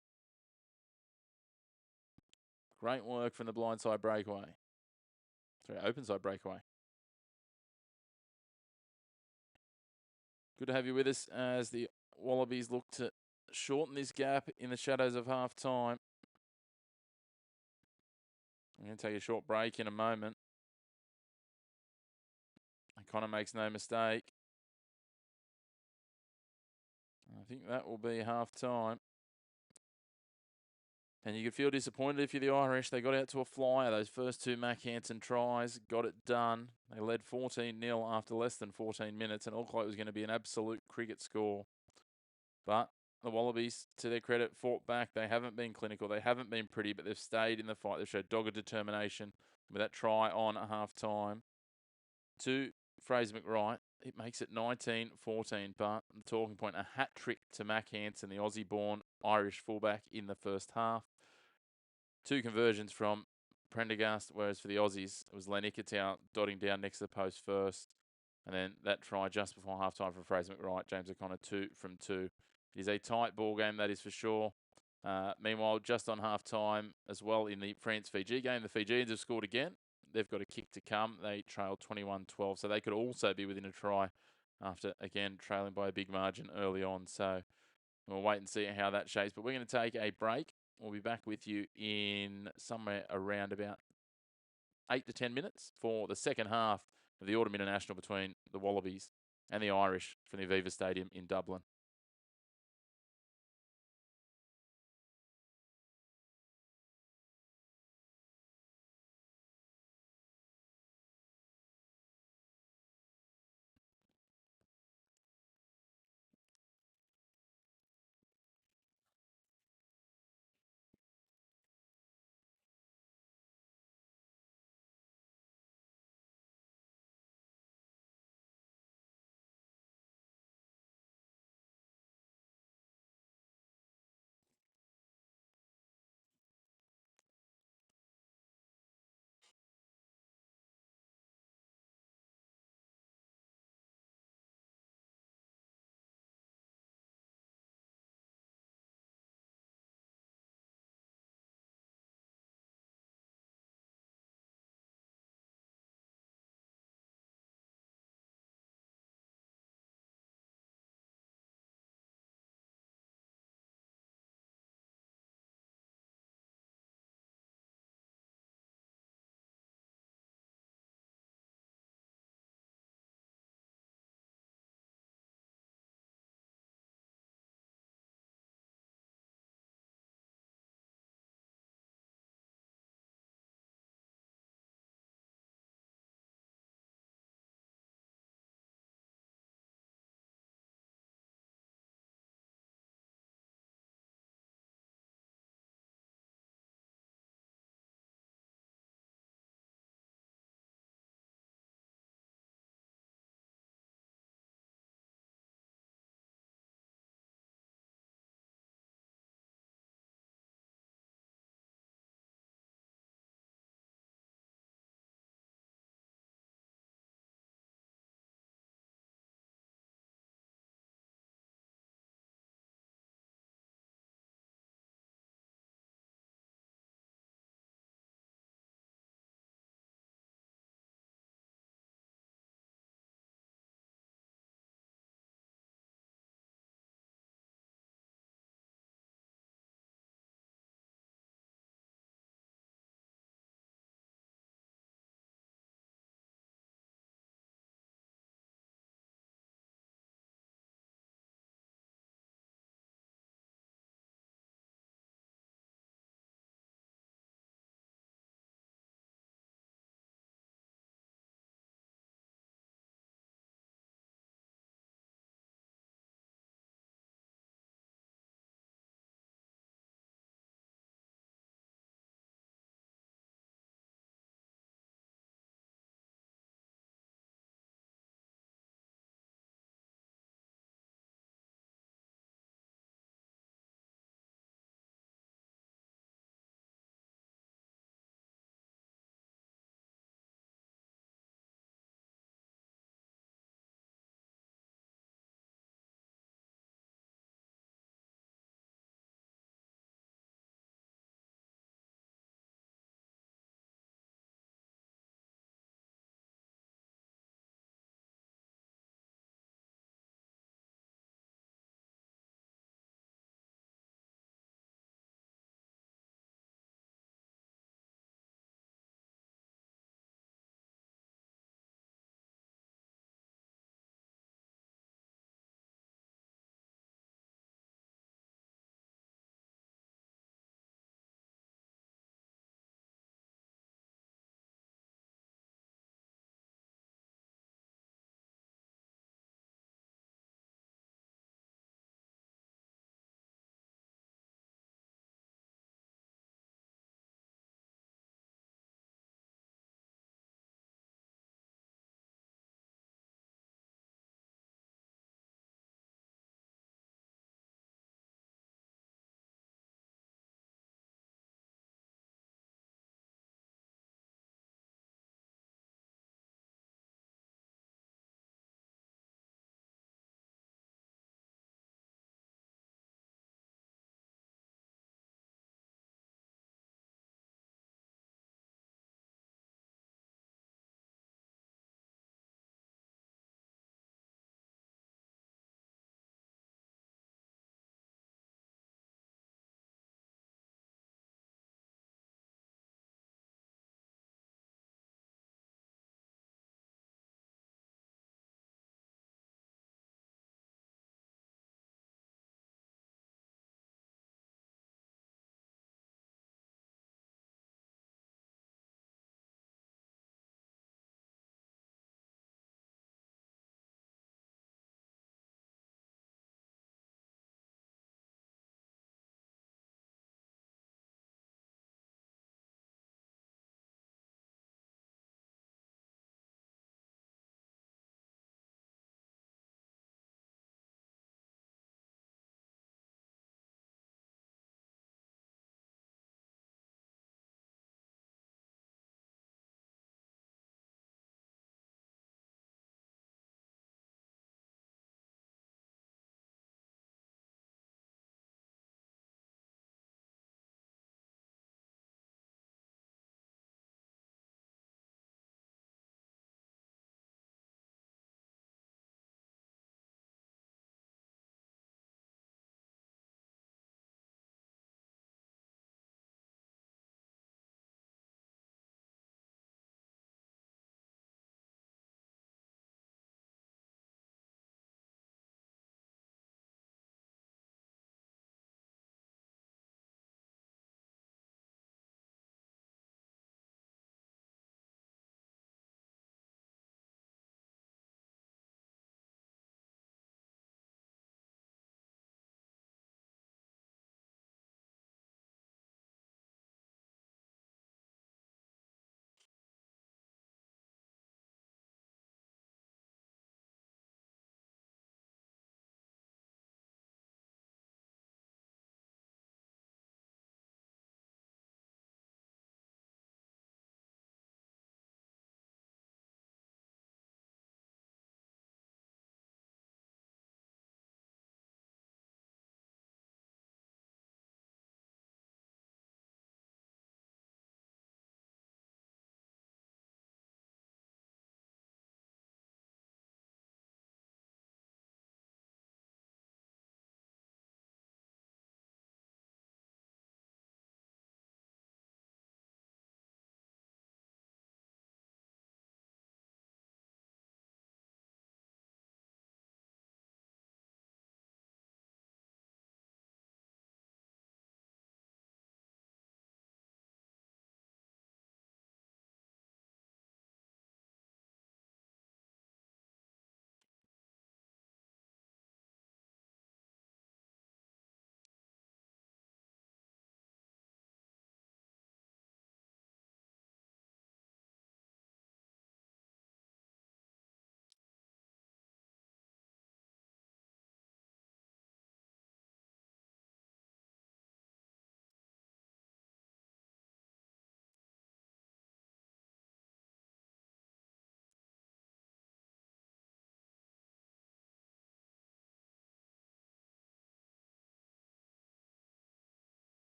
[SPEAKER 1] Great work from the blindside breakaway. Sorry, open side breakaway. Good to have you with us as the Wallabies look to shorten this gap in the shadows of half time. I'm going to take a short break in a moment. Connor makes no mistake. I think that will be half time. And you could feel disappointed if you're the Irish. They got out to a flyer. Those first two Mac Hansen tries, got it done. They led 14-0 after less than 14 minutes, and it looked like it was going to be an absolute cricket score. But the Wallabies, to their credit, fought back. They haven't been clinical. They haven't been pretty, but they've stayed in the fight. They've showed dogged determination with that try on at half time to Fraser McWright. It makes it 19-14, but the talking point, a hat trick to Mac Hansen, the Aussie-born Irish fullback in the first half. Two conversions from Prendergast, whereas for the Aussies, it was Lenikatau dotting down next to the post first. And then that try just before halftime from Fraser McWright, James O'Connor 2 from 2. It is a tight ball game, that is for sure. Meanwhile, just on halftime as well in the France-Fiji game, the Fijians have scored again. They've got a kick to come. They trailed 21-12, so they could also be within a try after, again, trailing by a big margin early on. So we'll wait and see how that shapes. But we're going to take a break. We'll be back with you in somewhere around about 8 to 10 minutes for the second half of the Autumn International between the Wallabies and the Irish from the Aviva Stadium in Dublin.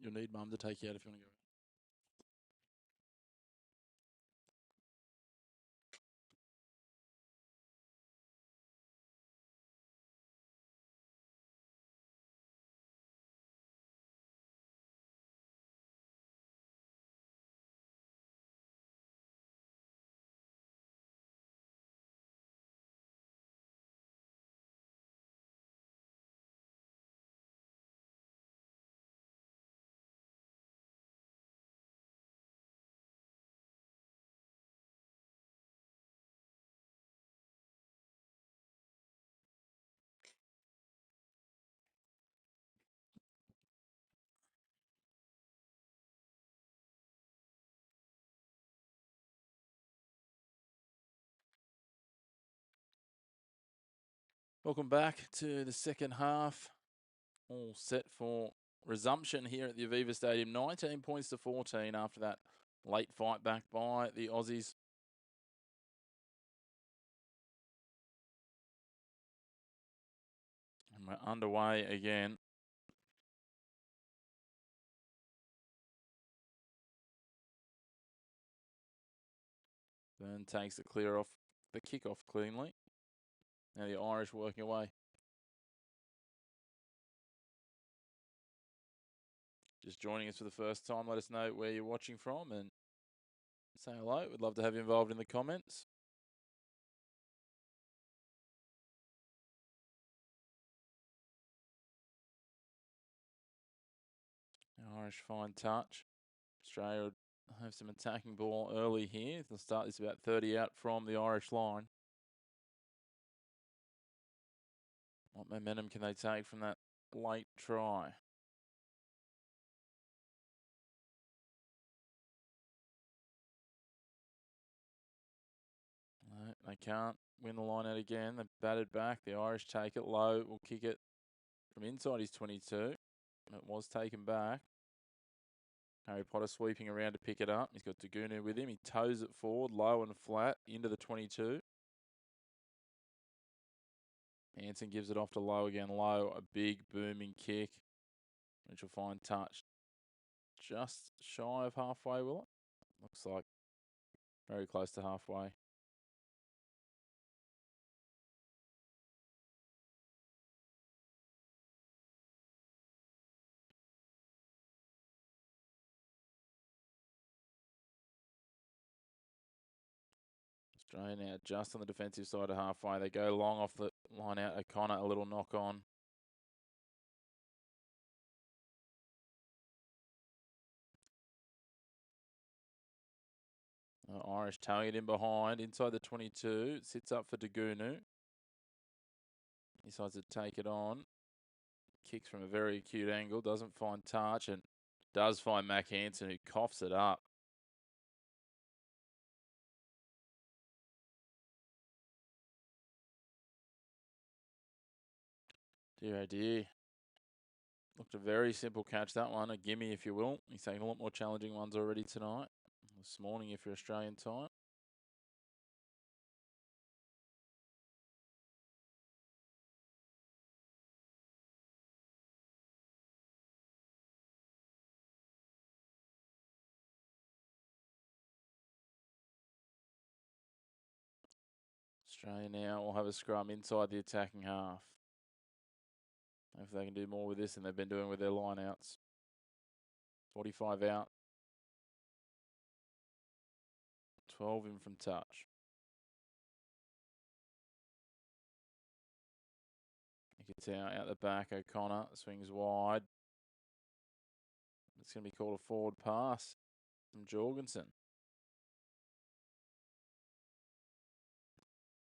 [SPEAKER 1] You'll need Mum to take you out if you want to go. Welcome back to the second half. All set for resumption here at the Aviva Stadium. 19 points to 14 after that late fight back by the Aussies. And we're underway again. Byrne takes the clear off the kick-off cleanly. Now the Irish working away. Just joining us for the first time, let us know where you're watching from and say hello. We'd love to have you involved in the comments. The Irish fine touch. Australia will have some attacking ball early here. They'll start this about 30 out from the Irish line. What momentum can they take from that late try? No, they can't win the line out again. They've batted back. The Irish take it low. Will kick it from inside his 22. It was taken back. Harry Potter sweeping around to pick it up. He's got Dagunu with him. He toes it forward, low and flat, into the 22. Hanson gives it off to Low again. Low, a big booming kick, which will find touch just shy of halfway, will it? Looks like very close to halfway. Australia now just on the defensive side of halfway. They go long off the line out. O'Connor, a little knock on. Irish towing it in behind, inside the 22. It sits up for Dagunu. He decides to take it on. Kicks from a very acute angle, doesn't find touch, and does find Mac Hanson, who coughs it up. Dear oh dear. Looked a very simple catch, that one. A gimme, if you will. He's taken a lot more challenging ones already tonight. This morning, if you're Australian time. Australia now will have a scrum inside the attacking half. If they can do more with this than they've been doing with their line-outs. 45 out. 12 in from touch. Gets out the back. O'Connor swings wide. It's going to be called a forward pass from Jorgensen.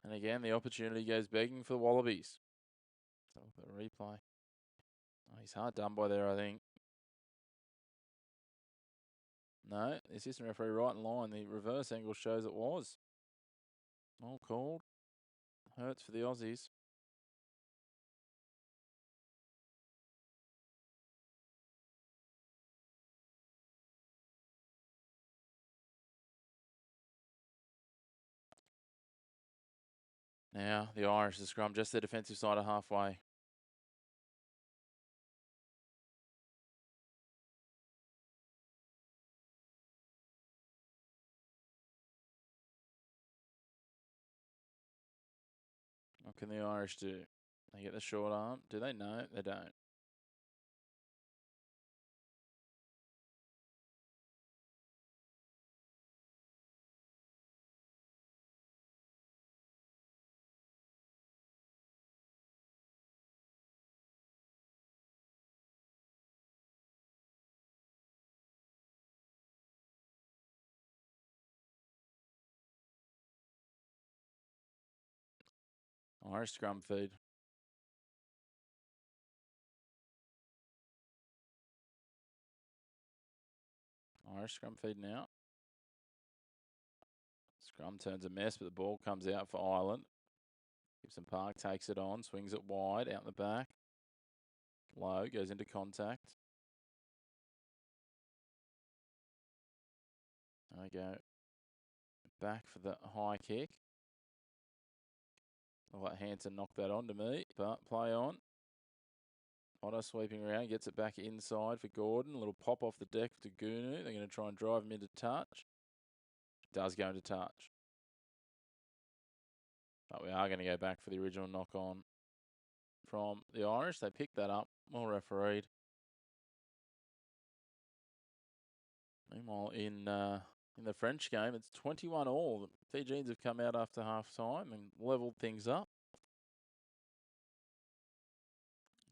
[SPEAKER 1] And again, the opportunity goes begging for the Wallabies. So look at the replay. Oh, he's hard done by there, I think. No, the assistant referee right in line. The reverse angle shows it was. All called. Hurts for the Aussies. Now, the Irish, the scrum, just the defensive side of halfway. can the Irish do? They get the short arm. Do they? No, they don't. Irish scrum feed. Irish scrum feed now. Scrum turns a mess, but the ball comes out for Ireland. Gibson Park takes it on, swings it wide, out the back. Low, goes into contact. There we go. Back for the high kick. I'll let Hanson knock that on to me, but play on. Otto sweeping around, gets it back inside for Gordon. A little pop off the deck to Gunu. They're going to try and drive him into touch. Does go into touch. But we are going to go back for the original knock on from the Irish. They picked that up. Well refereed. Meanwhile, in the French game, it's 21-all. The Fijians have come out after half time and levelled things up.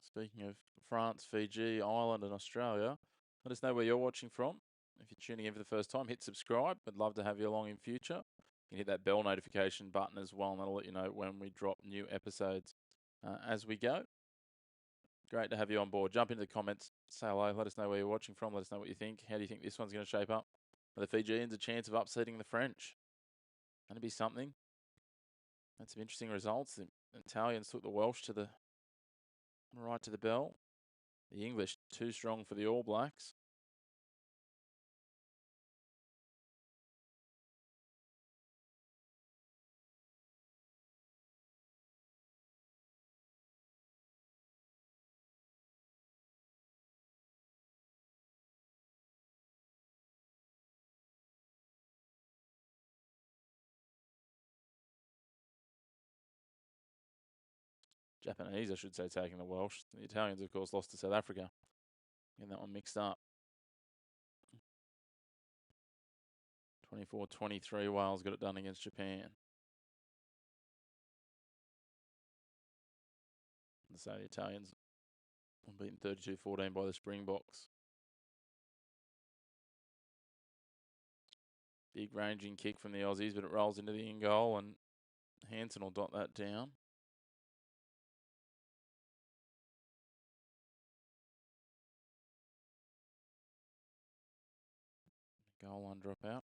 [SPEAKER 1] Speaking of France, Fiji, Ireland and Australia, let us know where you're watching from. If you're tuning in for the first time, hit subscribe. We'd love to have you along in future. You can hit that bell notification button as well, and that'll let you know when we drop new episodes as we go. Great to have you on board. Jump into the comments, say hello, let us know where you're watching from, let us know what you think. How do you think this one's going to shape up? Are the Fijians a chance of upsetting the French? Going to be something. That's some interesting results. The Italians took the Welsh to the right to the bell. The English too strong for the All Blacks. Japanese, I should say, taking the Welsh. The Italians, of course, lost to South Africa. Getting that one mixed up. 24-23, Wales got it done against Japan. And so the Italians were beaten 32-14 by the Springboks. Big ranging kick from the Aussies, but it rolls into the in goal, and Hanson will dot that down. Goal line drop out.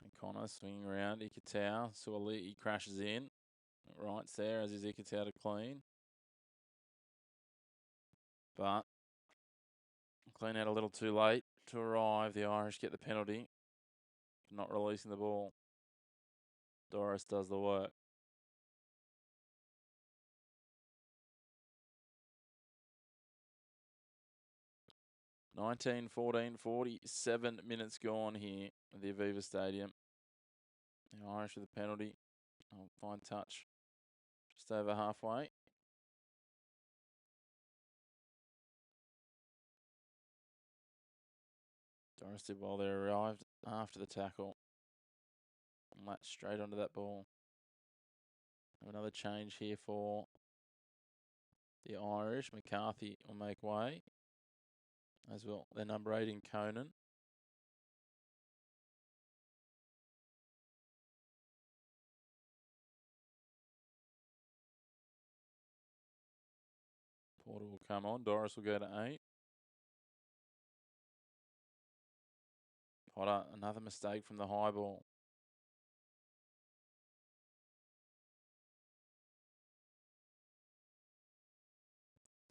[SPEAKER 1] And Connor swinging around. Ikitau. Suoli crashes in. Right there as is Ikitau to clean. But clean out a little too late to arrive. The Irish get the penalty. Not releasing the ball. Doris does the work. (19-14) 47 minutes gone here at the Aviva Stadium. The Irish with the penalty. I'll find touch just over halfway. Doris did well there, arrived after the tackle. And latched straight onto that ball. Have another change here for the Irish. McCarthy will make way. As well, their number 8 in Conan. Porter will come on. Doris will go to 8. Potter, another mistake from the high ball.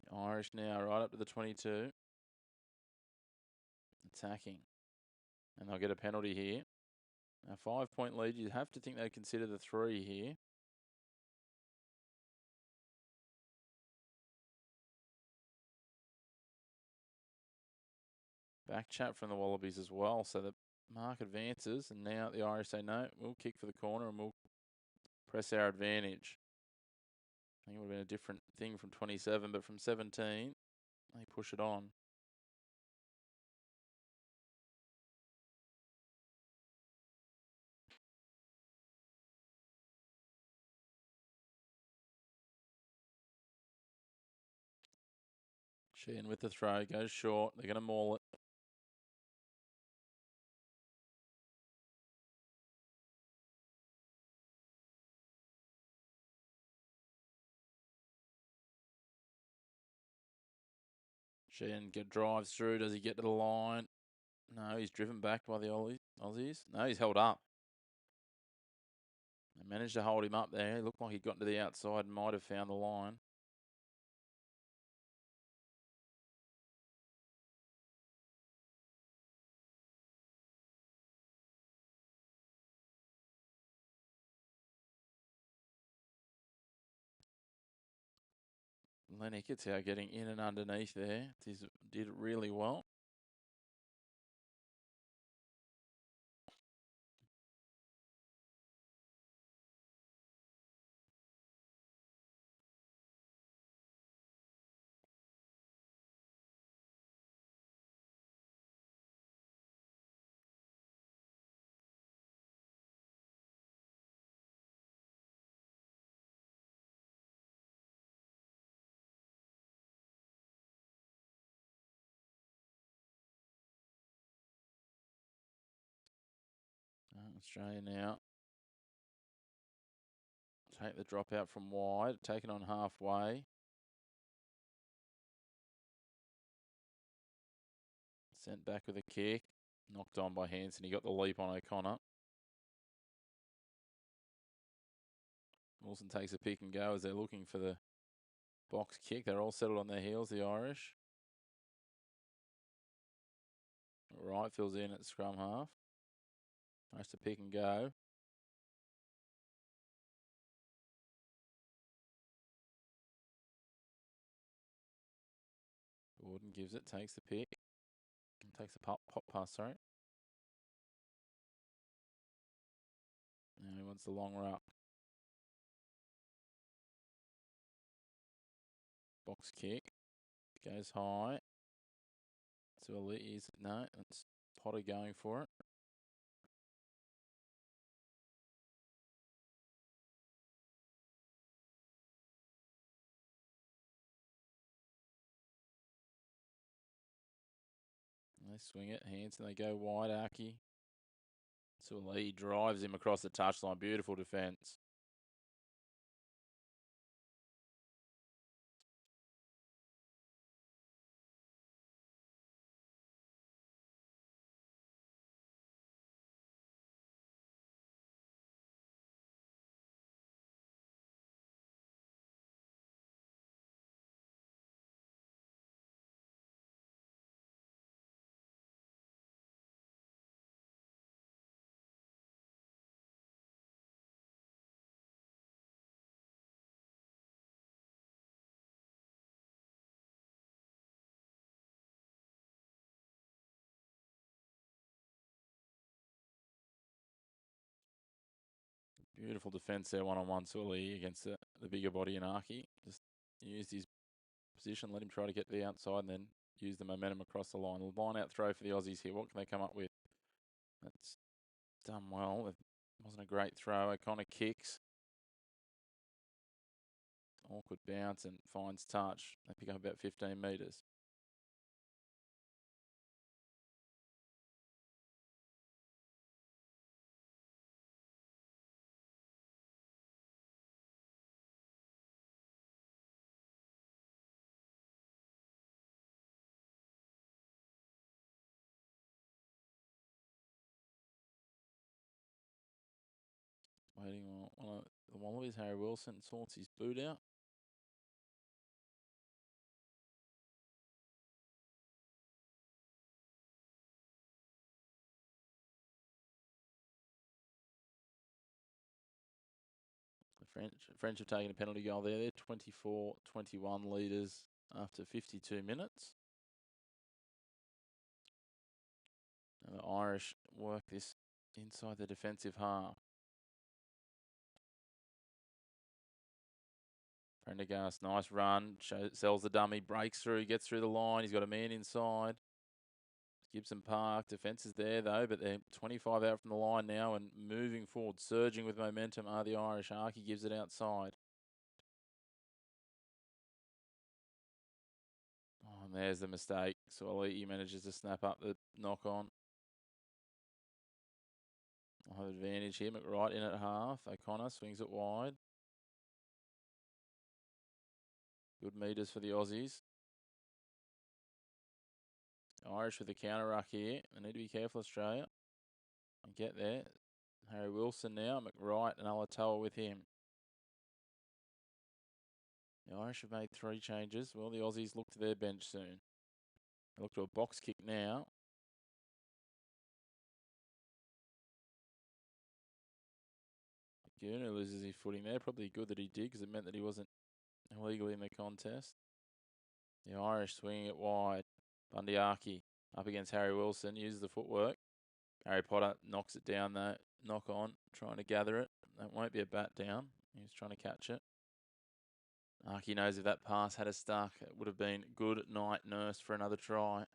[SPEAKER 1] The Irish now right up to the 22. Attacking. And they'll get a penalty here. A 5-point lead, you'd have to think they'd consider the 3 here. Back chat from the Wallabies as well. So the mark advances, and now the Irish say, no, we'll kick for the corner and we'll press our advantage. I think it would have been a different thing from 27, but from 17, they push it on. Sheehan with the throw, goes short. They're going to maul it. Sheehan drives through. Does he get to the line? No, he's driven back by the Aussies. No, he's held up. They managed to hold him up there. It looked like he'd gotten to the outside and might have found the line. Lenny Kittow getting in and underneath there. Did it really well. Australia now take the drop out from wide, taken on halfway. Sent back with a kick, knocked on by Hanson. He got the leap on O'Connor. Wilson takes a pick and go as they're looking for the box kick. They're all settled on their heels, the Irish. Wright fills in at scrum half. Nice to pick and go. Gordon gives it, takes the pick. Takes the pop pass, sorry. Now he wants the long ruck. Box kick. Goes high. So is it? No, it's Potter going for it. They swing it, Hanson, they go wide, Aki. So Lee drives him across the touchline. Beautiful defence. Beautiful defence there, one-on-one Sully against the bigger body in Aki. Just used his position, let him try to get to the outside and then use the momentum across the line. Line out throw for the Aussies here. What can they come up with? That's done well. It wasn't a great throw. O'Connor kicks. Awkward bounce and finds touch. They pick up about 15 metres. Waiting on one of the Wallabies, Harry Wilson, sorts his boot out. French have taken a penalty goal there. They're 24-21 leaders after 52 minutes. And the Irish work this inside the defensive half. Prendergast, nice run, sells the dummy, breaks through, gets through the line. He's got a man inside. Gibson Park, defence is there though, but they're 25 out from the line now and moving forward, surging with momentum are the Irish. Archie gives it outside. Oh, and there's the mistake. So Aliti manages to snap up the knock on. I'll have advantage here. McWright in at half. O'Connor swings it wide. Good meters for the Aussies. Irish with the counter ruck here. They need to be careful, Australia. And get there. Harry Wilson now. McWright and Alatoa with him. The Irish have made 3 changes. Well, the Aussies look to their bench soon. They look to a box kick now. Gurner loses his footing there. Probably good that he did because it meant that he wasn't illegally in the contest. The Irish swinging it wide. Bundyaki up against Harry Wilson. Uses the footwork. Harry Potter knocks it down though. Knock on. Trying to gather it. That won't be a bat down. He's trying to catch it. Aki knows if that pass had a stuck, it would have been good night nurse for another try.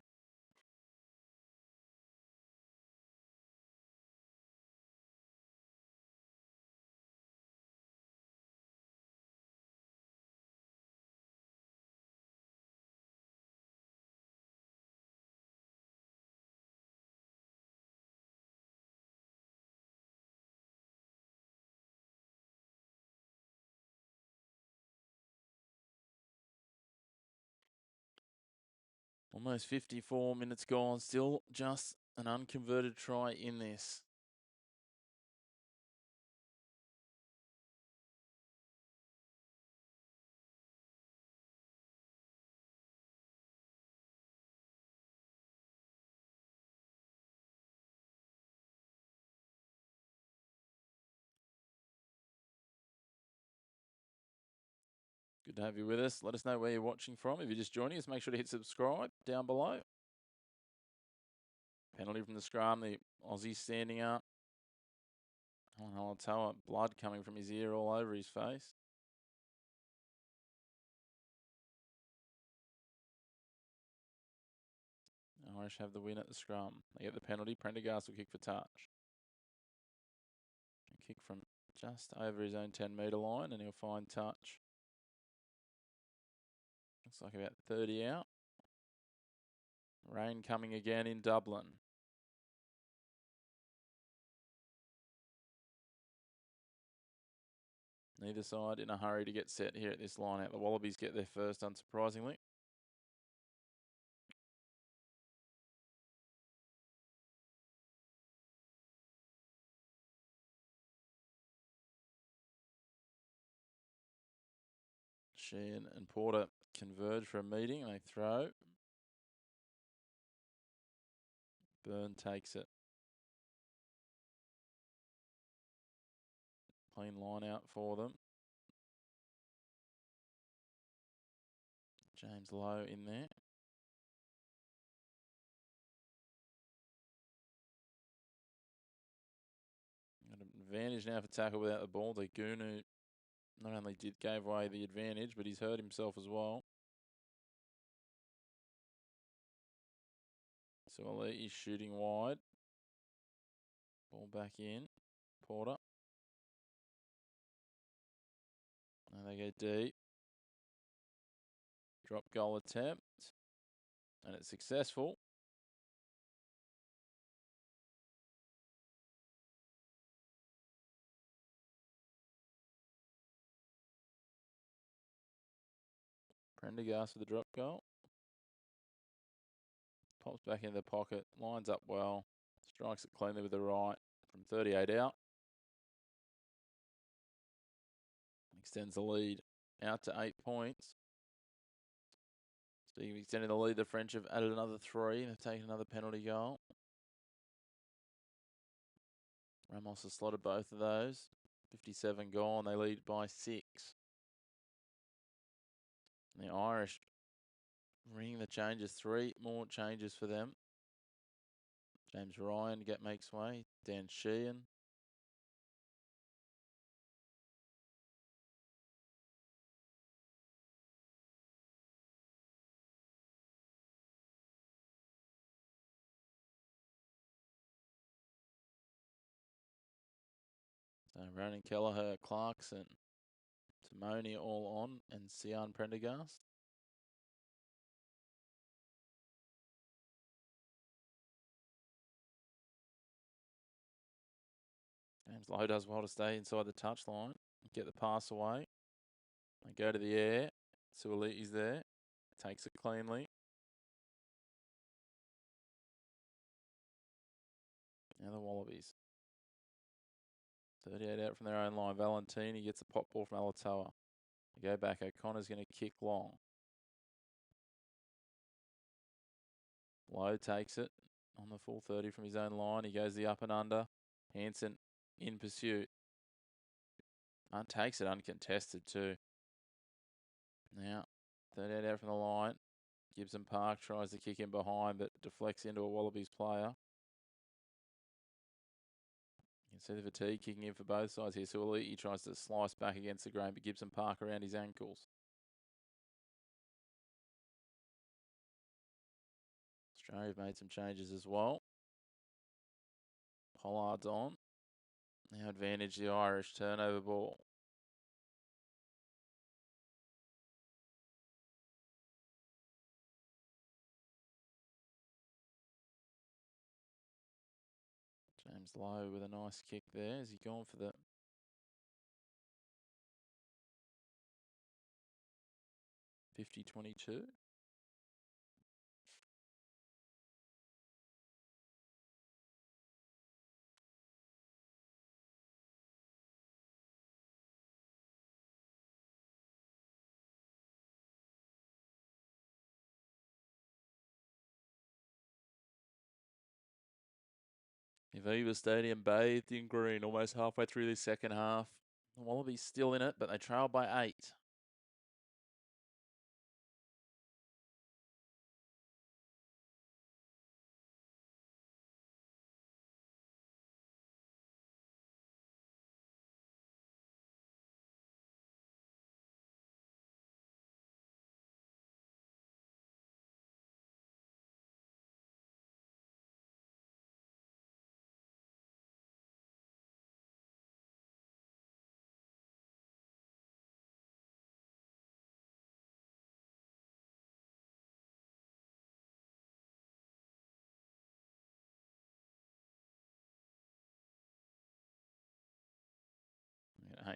[SPEAKER 1] Almost 54 minutes gone. Still just an unconverted try in this. Good to have you with us. Let us know where you're watching from. If you're just joining us, make sure to hit subscribe down below. Penalty from the scrum. The Aussie standing up. Oh, Alatoa, blood coming from his ear all over his face. Irish have the win at the scrum. They get the penalty. Prendergast will kick for touch. Kick from just over his own 10-metre line and he'll find touch. Looks like about 30 out. Rain coming again in Dublin. Neither side in a hurry to get set here at this line out. The Wallabies get there first, unsurprisingly. Sheehan and Porter converge for a meeting. They throw. Byrne takes it. Clean line out for them. James Lowe in there. Got an advantage now for tackle without the ball. The Gunu not only gave away the advantage, but he's hurt himself as well. So Ali is shooting wide. Ball back in. Porter. And they go deep. Drop goal attempt. And it's successful. Prendergast for the drop goal. Pops back into the pocket. Lines up well. Strikes it cleanly with the right from 38 out. Extends the lead out to 8 points. Speaking of extending the lead, the French have added another 3. They've taken another penalty goal. Ramos has slotted both of those. 57 gone. They lead by 6. And the Irish ringing the changes. 3 more changes for them. James Ryan makes way. Dan Sheehan. So Ronan Kelleher, Clarkson, Timoni all on, and Sian Prendergast. James Lowe does well to stay inside the touchline, get the pass away. They go to the air. Suoliti's there, takes it cleanly. Now the Wallabies. 38 out from their own line. Valentini gets a pop ball from Alatoa. They go back. O'Connor's going to kick long. Lowe takes it on the full 30 from his own line. He goes the up and under. Hansen in pursuit. Takes it uncontested too. Now, 38 out from the line. Gibson Park tries to kick in behind, but deflects into a Wallabies player. You can see the fatigue kicking in for both sides here. Suoliti tries to slice back against the grain, but Gibson Park around his ankles. Australia have made some changes as well. Pollard's on. Now advantage the Irish. Turnover ball. James Lowe with a nice kick there. Has he gone for the 50-22? Aviva Stadium bathed in green almost halfway through the second half. The Wallabies still in it, but they trail by 8.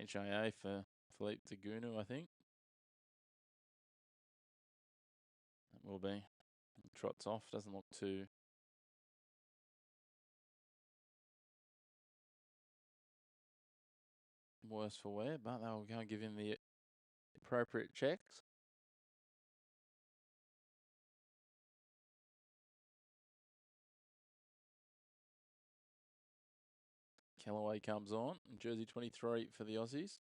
[SPEAKER 1] HIA for Philippe Tagunu, I think. That will be. Trots off, doesn't look too worse for wear, but they'll go and give him the appropriate checks. Callaway comes on, jersey 23 for the Aussies.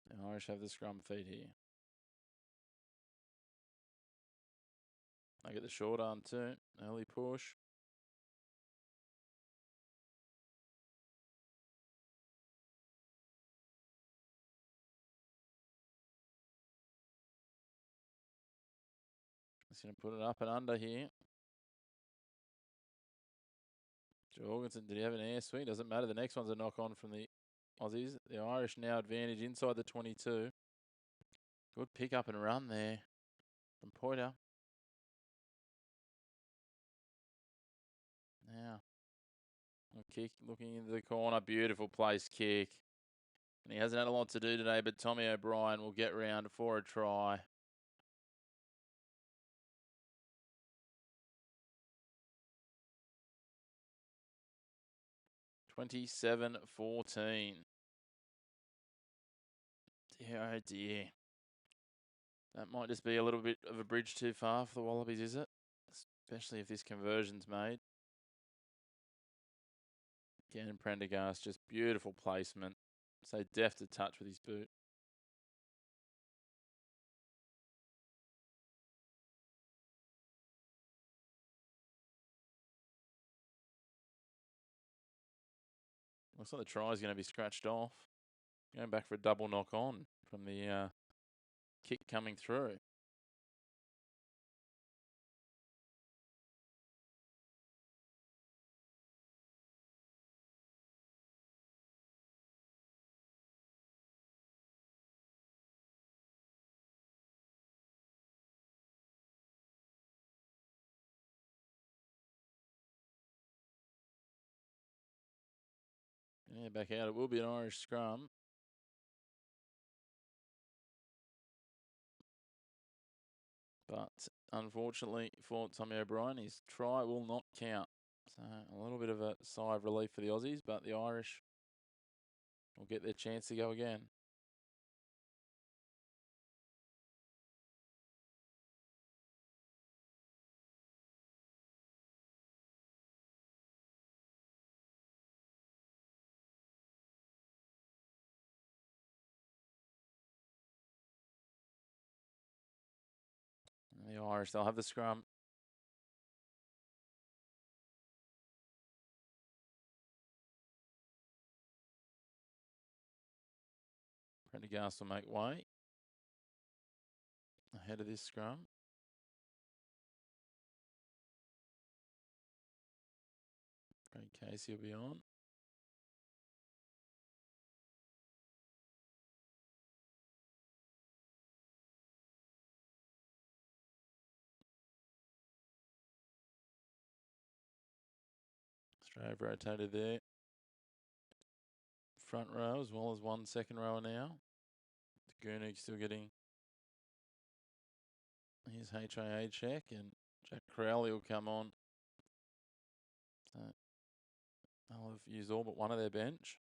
[SPEAKER 1] The Irish have the scrum feed here. They get the short arm too. Early push. He's going to put it up and under here. Jorgensen, did he have an air swing? Doesn't matter. The next one's a knock on from the Aussies. The Irish now advantage inside the 22. Good pick up and run there from Poiter. Now, a kick looking into the corner. Beautiful place kick. And he hasn't had a lot to do today, but Tommy O'Brien will get round for a try. $27-14. Dear, oh dear. That might just be a little bit of a bridge too far for the Wallabies, is it? Especially if this conversion's made. Again, Prendergast, just beautiful placement. So deft to touch with his boot. Looks like the try is going to be scratched off. Going back for a double knock on from the kick coming through. Yeah, back out. It will be an Irish scrum. But unfortunately for Tommy O'Brien, his try will not count. So a little bit of a sigh of relief for the Aussies, but the Irish will get their chance to go again. And the Irish, they'll have the scrum. Prendergast will make way ahead of this scrum. Craig Casey will be on. Australia rotated there. Front row as well as one second rower now. Gurnig still getting his HIA check, and Jack Crowley will come on. So they'll have used all but one of their bench.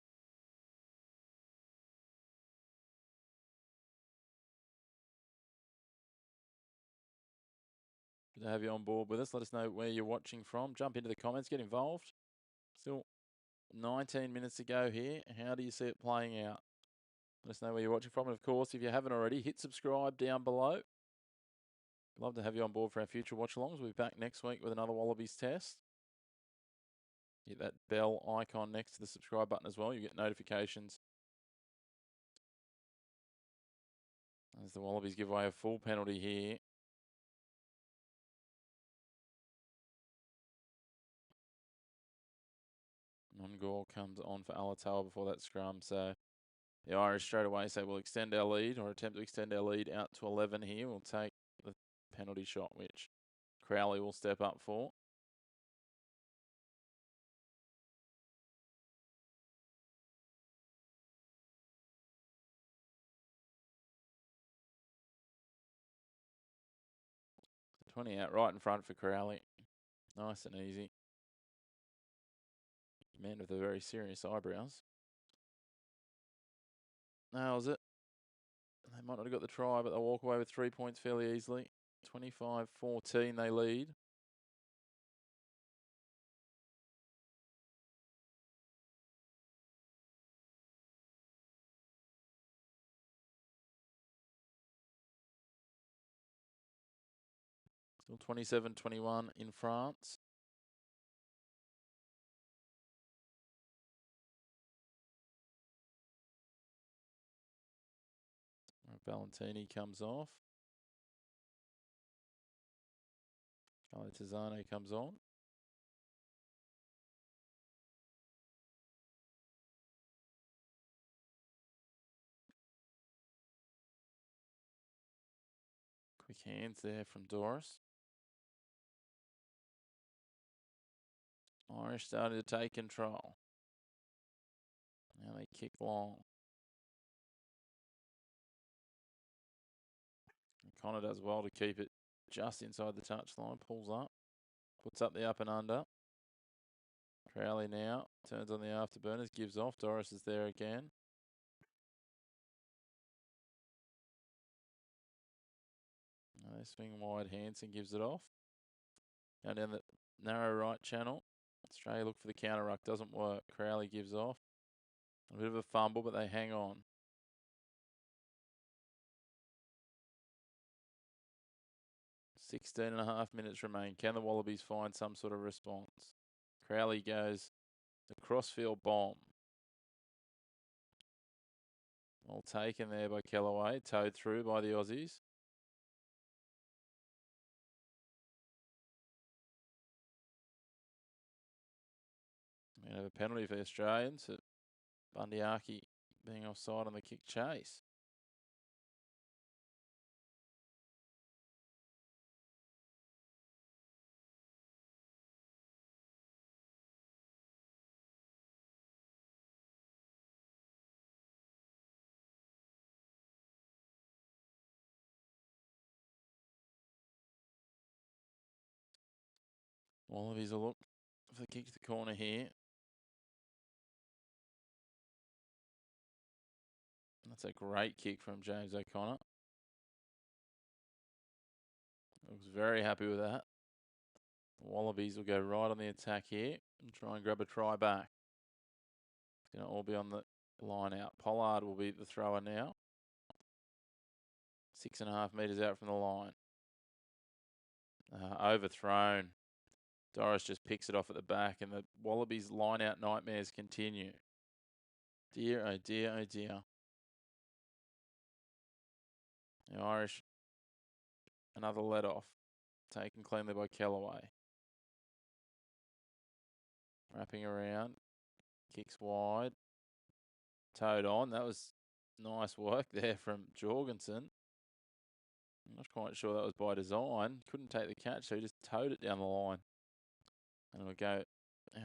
[SPEAKER 1] Good to have you on board with us. Let us know where you're watching from. Jump into the comments, get involved. Still 19 minutes to go here. How do you see it playing out? Let us know where you're watching from. And of course, if you haven't already, hit subscribe down below. Love to have you on board for our future watch-alongs. We'll be back next week with another Wallabies test. Hit that bell icon next to the subscribe button as well. You get notifications as the Wallabies give away a full penalty here. Non-Gore comes on for Alatoa before that scrum. So the Irish straight away say we'll extend our lead, or attempt to extend our lead out to 11 here. We'll take the penalty shot, which Crowley will step up for. The 20 out right in front for Crowley. Nice and easy. Man with the very serious eyebrows. Nails it. They might not have got the try, but they'll walk away with 3 points fairly easily. 25-14 they lead. Still 27-21 in France. Valentini comes off. Tizane comes on. Quick hands there from Doris. Irish started to take control. Now they kick long. And Connor does well to keep it just inside the touchline. Pulls up. Puts up the up and under. Crowley now turns on the afterburners. Gives off. Doris is there again. They swing wide. Hansen gives it off. Now down the narrow right channel. Australia look for the counter ruck. Doesn't work. Crowley gives off. A bit of a fumble, but they hang on. 16.5 minutes remain. Can the Wallabies find some sort of response? Crowley goes the crossfield bomb. Well taken there by Kellaway. Towed through by the Aussies. We have a penalty for the Australians. Bundyaki being offside on the kick chase. Wallabies will look for the kick to the corner here. That's a great kick from James O'Connor. I was very happy with that. The Wallabies will go right on the attack here and try and grab a try back. It's going to all be on the line out. Pollard will be the thrower now. 6.5 metres out from the line. Overthrown. Doris just picks it off at the back, and the Wallabies line out nightmares continue. Dear, oh dear, oh dear. The Irish, another let off. Taken cleanly by Kellaway. Wrapping around. Kicks wide. Towed on. That was nice work there from Jorgensen. I'm not quite sure that was by design. Couldn't take the catch, so he just towed it down the line. And we'll go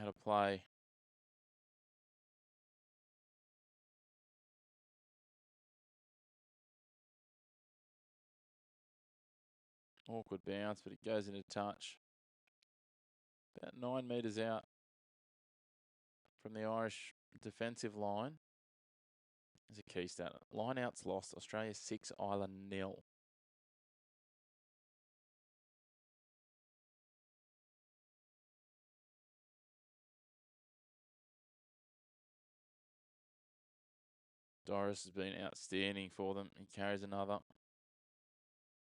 [SPEAKER 1] out of play. Awkward bounce, but it goes into touch. About 9 metres out from the Irish defensive line. There's a key stat. Line outs lost. Australia 6, Ireland 0. Doris has been outstanding for them. He carries another.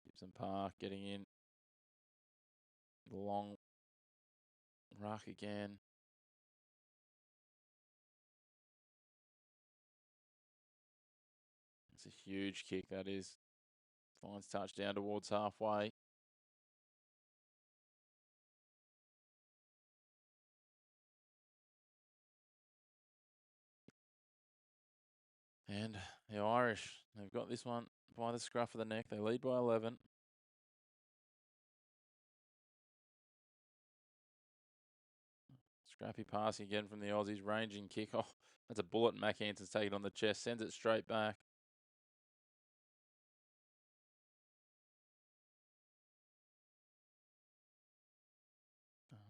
[SPEAKER 1] Gibson Park getting in. The long ruck again. It's a huge kick, that is. Finds touchdown towards halfway. And the Irish, they've got this one by the scruff of the neck. They lead by 11. Scrappy passing again from the Aussies. Ranging kick. Oh, that's a bullet. Mac Hansen's taken on the chest. Sends it straight back.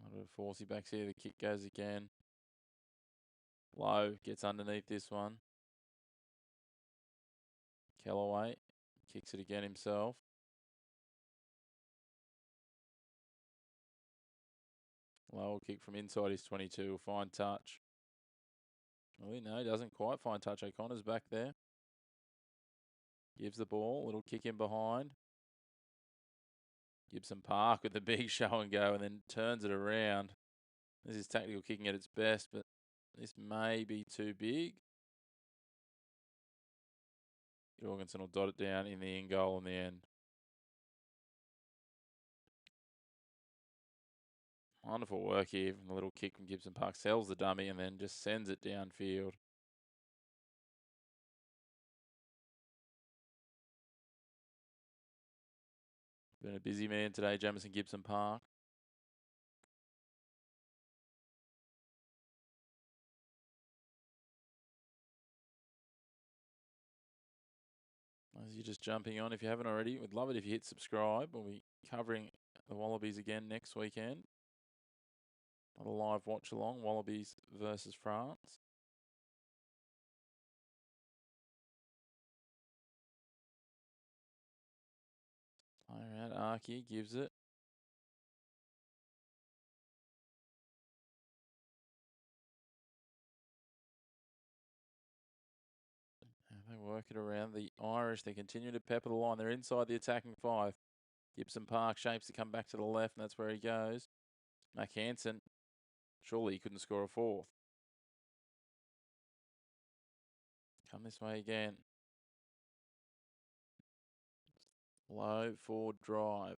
[SPEAKER 1] A bit of force. He backs here. The kick goes again. Low gets underneath this one. Kellaway kicks it again himself. Low kick from inside his 22. Will find touch. Oh, no, he doesn't quite find touch. O'Connor's back there. Gives the ball. Little kick in behind. Gibson Park with the big show and go, and then turns it around. This is tactical kicking at its best, but this may be too big. Jorgensen will dot it down in the in goal in the end. Wonderful work here from the little kick from Gibson Park. Sells the dummy and then just sends it downfield. Been a busy man today, Jamison Gibson Park. As you're just jumping on, if you haven't already, we'd love it if you hit subscribe. We'll be covering the Wallabies again next weekend. On a live watch along, Wallabies versus France. Around Sharkey gives it. And they work it around. The Irish, they continue to pepper the line. They're inside the attacking 5. Gibson Park shapes to come back to the left, and that's where he goes. Mac Hansen, surely he couldn't score a 4th. Come this way again. Low forward drive.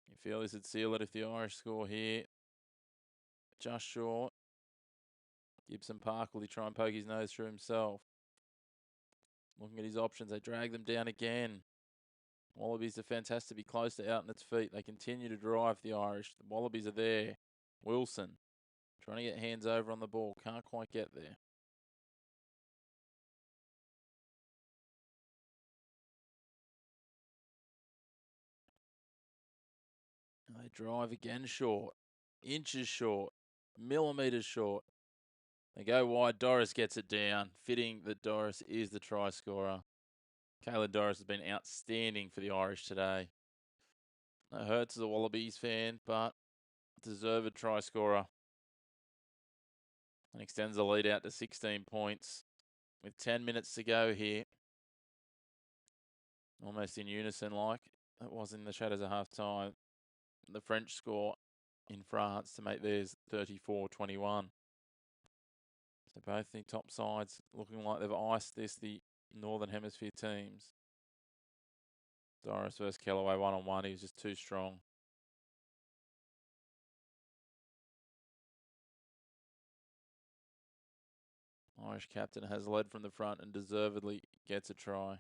[SPEAKER 1] You feel this would seal it if the Irish score here. Just short. Gibson Park, will he try and poke his nose through himself? Looking at his options, they drag them down again. Wallabies defence has to be close to out on its feet. They continue to drive the Irish. The Wallabies are there. Wilson trying to get hands over on the ball. Can't quite get there. They drive again short. Inches short. Millimetres short. They go wide. Doris gets it down. Fitting that Doris is the try scorer. Kayla Doris has been outstanding for the Irish today. No hurts as a Wallabies fan, but deserved try scorer. And extends the lead out to 16 points with 10 minutes to go here. Almost in unison like it was in the shadows of half time. The French score in France to make theirs 34-21. So both the top sides looking like they've iced the Northern Hemisphere teams. Doris versus Kellaway 1-on-1. He was just too strong. Irish captain has led from the front and deservedly gets a try.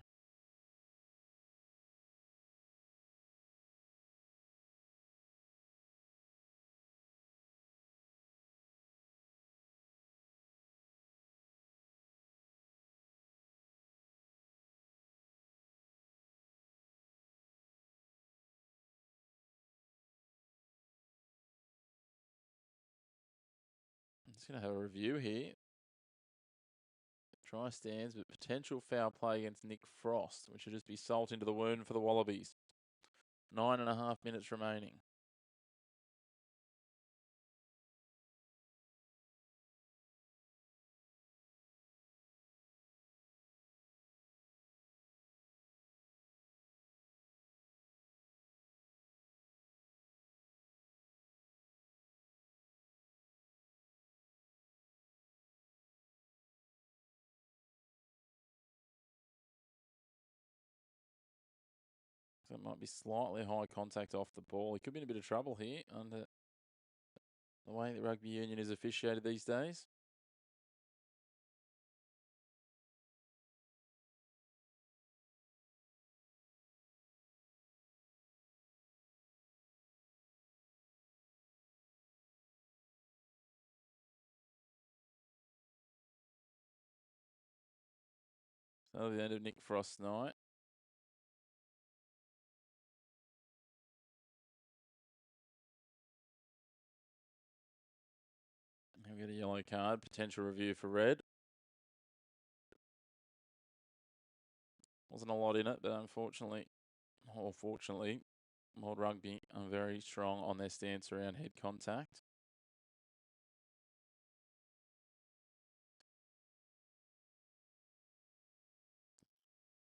[SPEAKER 1] I'm just going to have a review here. Try stands, but potential foul play against Nick Frost, which should just be salt into the wound for the Wallabies. 9.5 minutes remaining. So it might be slightly high contact off the ball. He could be in a bit of trouble here under the way the rugby union is officiated these days. So the end of Nick Frost's night. He'll get a yellow card, potential review for red. Wasn't a lot in it, but unfortunately, or fortunately, World Rugby are very strong on their stance around head contact.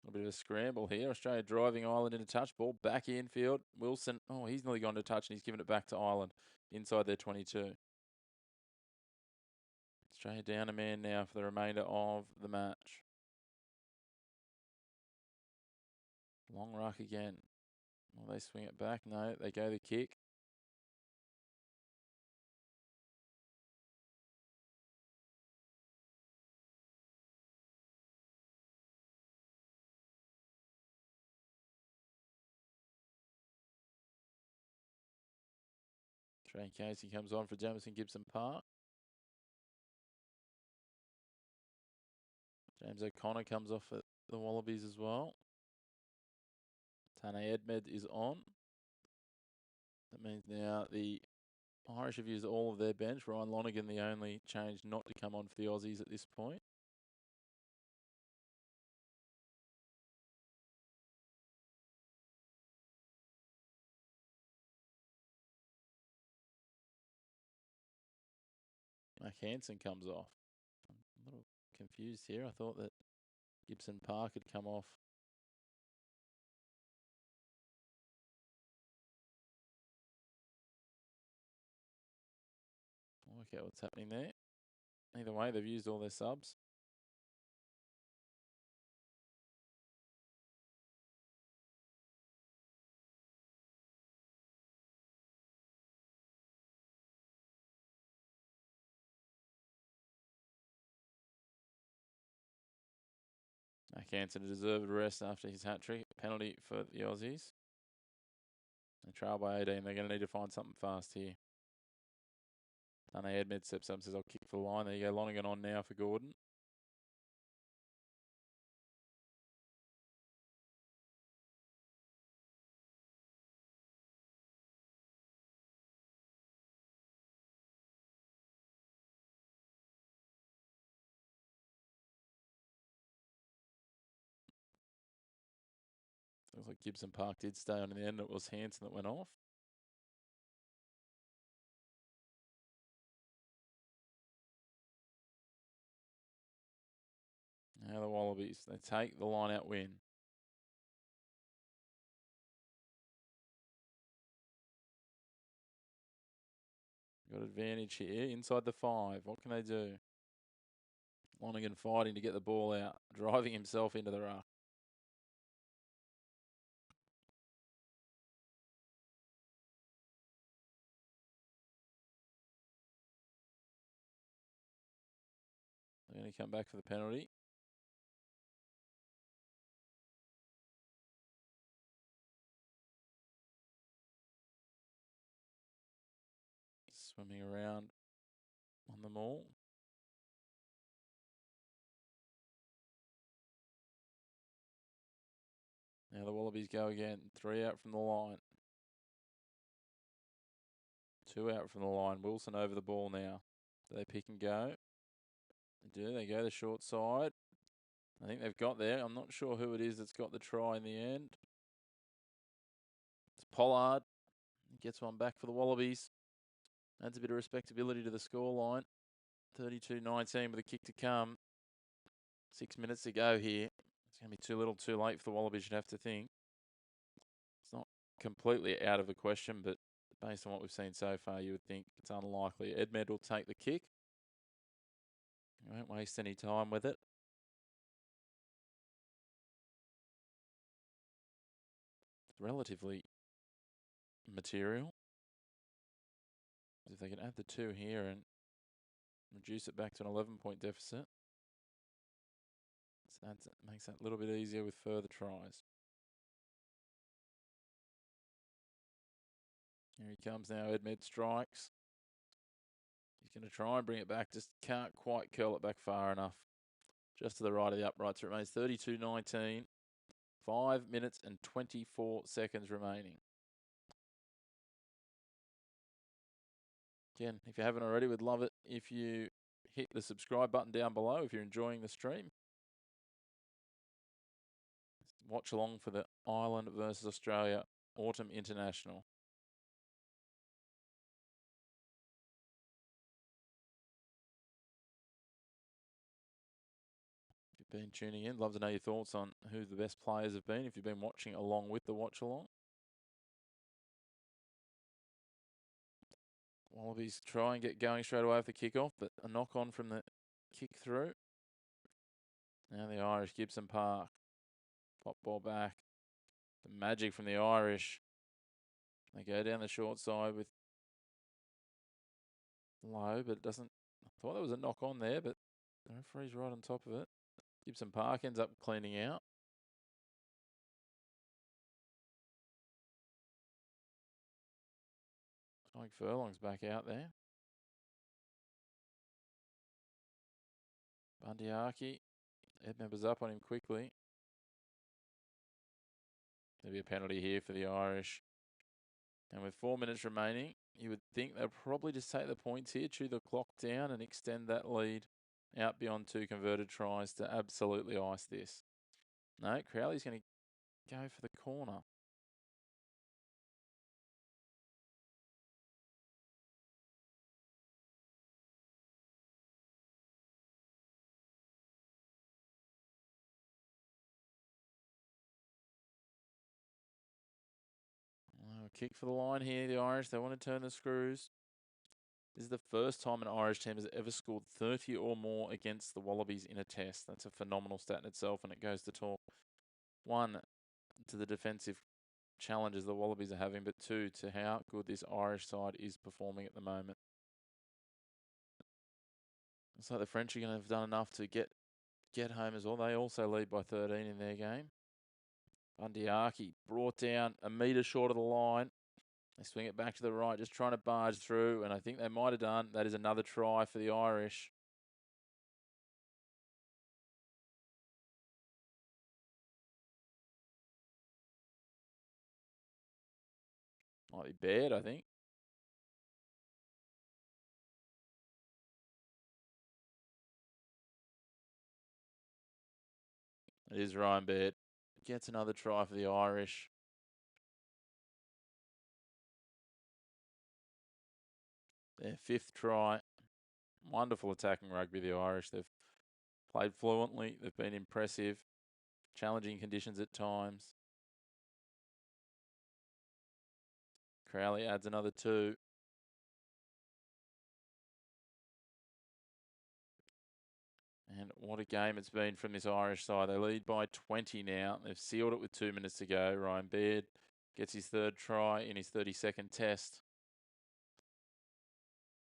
[SPEAKER 1] A bit of a scramble here. Australia driving Ireland into touch. Ball back infield. Wilson, oh, he's nearly gone to touch and he's given it back to Ireland inside their 22. Australia down a man now for the remainder of the match. Long ruck again. Will they swing it back? No, they go the kick. Trey Casey comes on for Jamison Gibson Park. James O'Connor comes off at the Wallabies as well. Tane Edmed is on. That means now the Irish have used all of their bench. Ryan Lonergan, the only change not to come on for the Aussies at this point. Mac Hansen comes off. I'm a little confused here. I thought that Gibson Park had come off. I'll work out what's happening there. Either way, they've used all their subs. Mac Hansen a deserved rest after his hat-trick. Penalty for the Aussies. They trail by 18. They're going to need to find something fast here. Tane Edmed steps up and says, I'll kick for the line. There you go. Lonergan on now for Gordon. Looks like Gibson Park did stay on in the end. It was Hansen that went off. Now the Wallabies, they take the line-out win. Got advantage here inside the 5. What can they do? Lonergan fighting to get the ball out, driving himself into the ruck. They're going to come back for the penalty. Swimming around on the maul. Now the Wallabies go again. 3 out from the line. 2 out from the line. Wilson over the ball now. Do they pick and go? They do. They go the short side. I think they've got there. I'm not sure who it is that's got the try in the end. It's Pollard. He gets one back for the Wallabies. Adds a bit of respectability to the scoreline. 32-19 with a kick to come. 6 minutes to go here. It's going to be too little too late for the Wallabies, you'd have to think. It's not completely out of the question, but based on what we've seen so far, you would think it's unlikely. Edmed will take the kick. He won't waste any time with it. It's relatively material. If they can add the 2 here and reduce it back to an 11-point deficit, that makes that a little bit easier with further tries. Here he comes now. Edmed strikes. He's going to try and bring it back. Just can't quite curl it back far enough. Just to the right of the uprights. It remains 32-19. 5 minutes and 24 seconds remaining. Again, if you haven't already, we'd love it if you hit the subscribe button down below if you're enjoying the stream. Watch along for the Ireland versus Australia Autumn International. If you've been tuning in, love to know your thoughts on who the best players have been if you've been watching along with the watch along. Wallabies try and get going straight away with the kickoff, but a knock on from the kick through. Now the Irish, Gibson Park. Pop ball back. The magic from the Irish. They go down the short side with low, but it doesn't. I thought there was a knock on there, but the referee's right on top of it. Gibson Park ends up cleaning out. Mike Furlong's back out there. Bundyaki. Edmed was up on him quickly. There'll be a penalty here for the Irish. And with 4 minutes remaining, You would think they'll probably just take the points here, chew the clock down, and extend that lead out beyond 2 converted tries to absolutely ice this. No, Crowley's going to go for the corner. Kick for the line here, the Irish. They want to turn the screws. This is the first time an Irish team has ever scored 30 or more against the Wallabies in a test. That's a phenomenal stat in itself, and it goes to talk, one, to the defensive challenges the Wallabies are having, but two, to how good this Irish side is performing at the moment. Looks like the French are going to have done enough to get home as well. They also lead by 13 in their game. Bundyaki brought down a metre short of the line. They swing it back to the right, just trying to barge through, and I think they might have done. That is another try for the Irish. Might be Baird, I think. It is Ryan Baird. Gets another try for the Irish. Their 5th try. Wonderful attacking rugby, the Irish. They've played fluently. They've been impressive. Challenging conditions at times. Crowley adds another 2. And what a game it's been from this Irish side. They lead by 20 now. They've sealed it with 2 minutes to go. Ryan Baird gets his 3rd try in his 32nd test.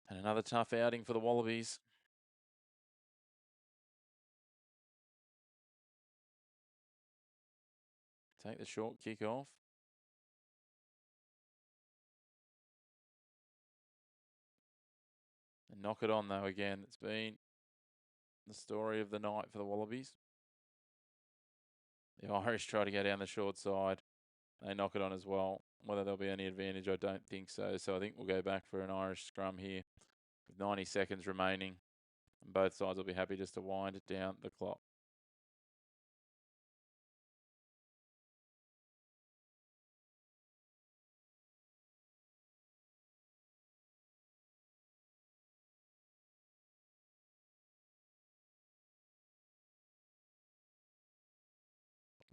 [SPEAKER 1] And another tough outing for the Wallabies. Take the short kick off. And knock it on, though, again. It's been the story of the night for the Wallabies. The Irish try to go down the short side. They knock it on as well. Whether there'll be any advantage, I don't think so. So I think we'll go back for an Irish scrum here with 90 seconds remaining. And both sides will be happy just to wind down the clock.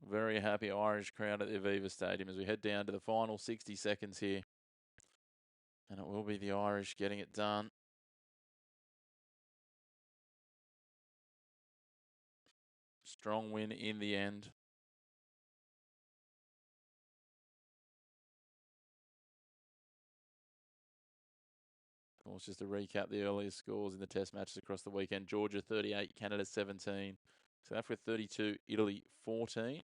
[SPEAKER 1] Very happy Irish crowd at the Aviva Stadium as we head down to the final 60 seconds here. And it will be the Irish getting it done. Strong win in the end. Of course, just to recap the earlier scores in the test matches across the weekend. Georgia 38, Canada 17. South Africa 32, Italy 14.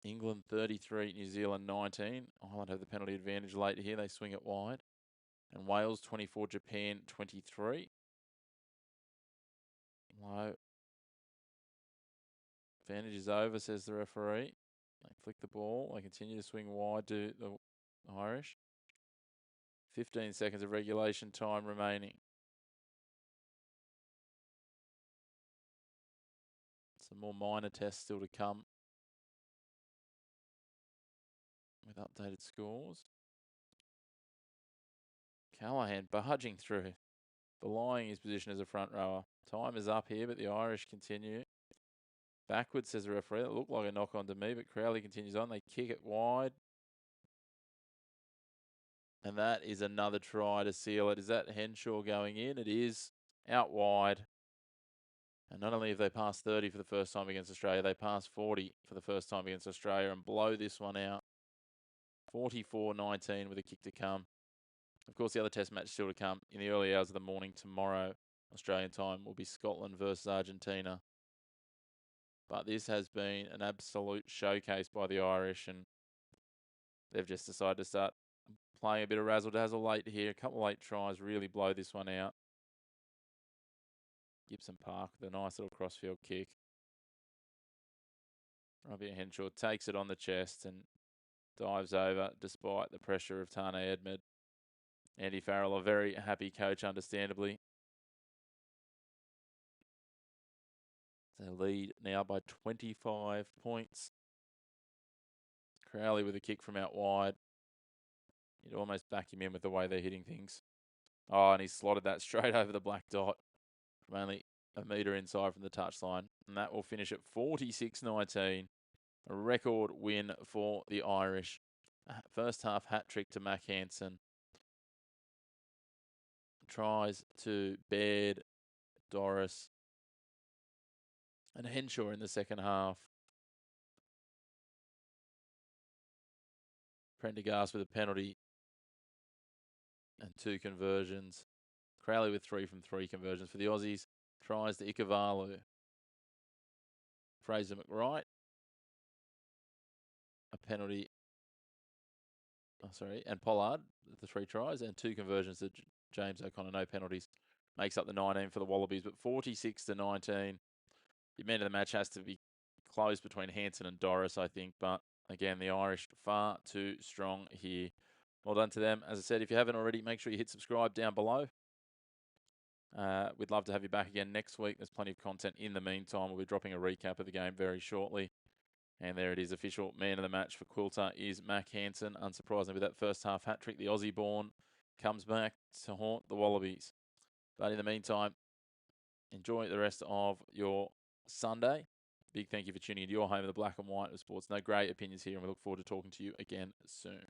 [SPEAKER 1] England 33, New Zealand 19. Ireland have the penalty advantage later here. They swing it wide. And Wales 24, Japan 23. Low. Advantage is over, says the referee. They flick the ball. They continue to swing wide to the Irish. 15 seconds of regulation time remaining. Some more minor tests still to come with updated scores. Callahan barging through, belying his position as a front rower. Time is up here, but the Irish continue. Backwards, says the referee. It looked like a knock on to me, but Crowley continues on. They kick it wide. And that is another try to seal it. Is that Henshaw going in? It is out wide. And not only have they passed 30 for the first time against Australia, they passed 40 for the first time against Australia and blow this one out. 44-19 with a kick to come. Of course, the other test match still to come in the early hours of the morning tomorrow, Australian time, will be Scotland versus Argentina. But this has been an absolute showcase by the Irish, and they've just decided to start playing a bit of razzle-dazzle late here. A couple of late tries really blow this one out. Gibson Park with a nice little crossfield kick. Robbie Henshaw takes it on the chest and dives over despite the pressure of Tane Edmed. Andy Farrell, a very happy coach, understandably. They lead now by 25 points. Crowley with a kick from out wide. You'd almost back him in with the way they're hitting things. Oh, and he slotted that straight over the black dot from only a metre inside from the touchline. And that will finish at 46-19. A record win for the Irish. First half hat trick to Mac Hansen. Tries to Baird, Doris, and Henshaw in the second half. Prendergast with a penalty and 2 conversions. Crowley with 3 from 3 conversions for the Aussies. Tries to Ikavalu. Fraser McWright. A penalty. And Pollard, the 3 tries, and 2 conversions to James O'Connor, no penalties. Makes up the 19 for the Wallabies, but 46-19. The man of the match has to be close between Hansen and Doris, I think, but again, the Irish far too strong here. Well done to them. As I said, if you haven't already, make sure you hit subscribe down below. We'd love to have you back again next week. There's plenty of content in the meantime. We'll be dropping a recap of the game very shortly. And there it is, official man of the match for Quilter is Mac Hansen. Unsurprisingly, with that first half hat trick, the Aussie-born comes back to haunt the Wallabies. But in the meantime, enjoy the rest of your Sunday. Big thank you for tuning in to your home of the black and white of sports. No great opinions here, and we look forward to talking to you again soon.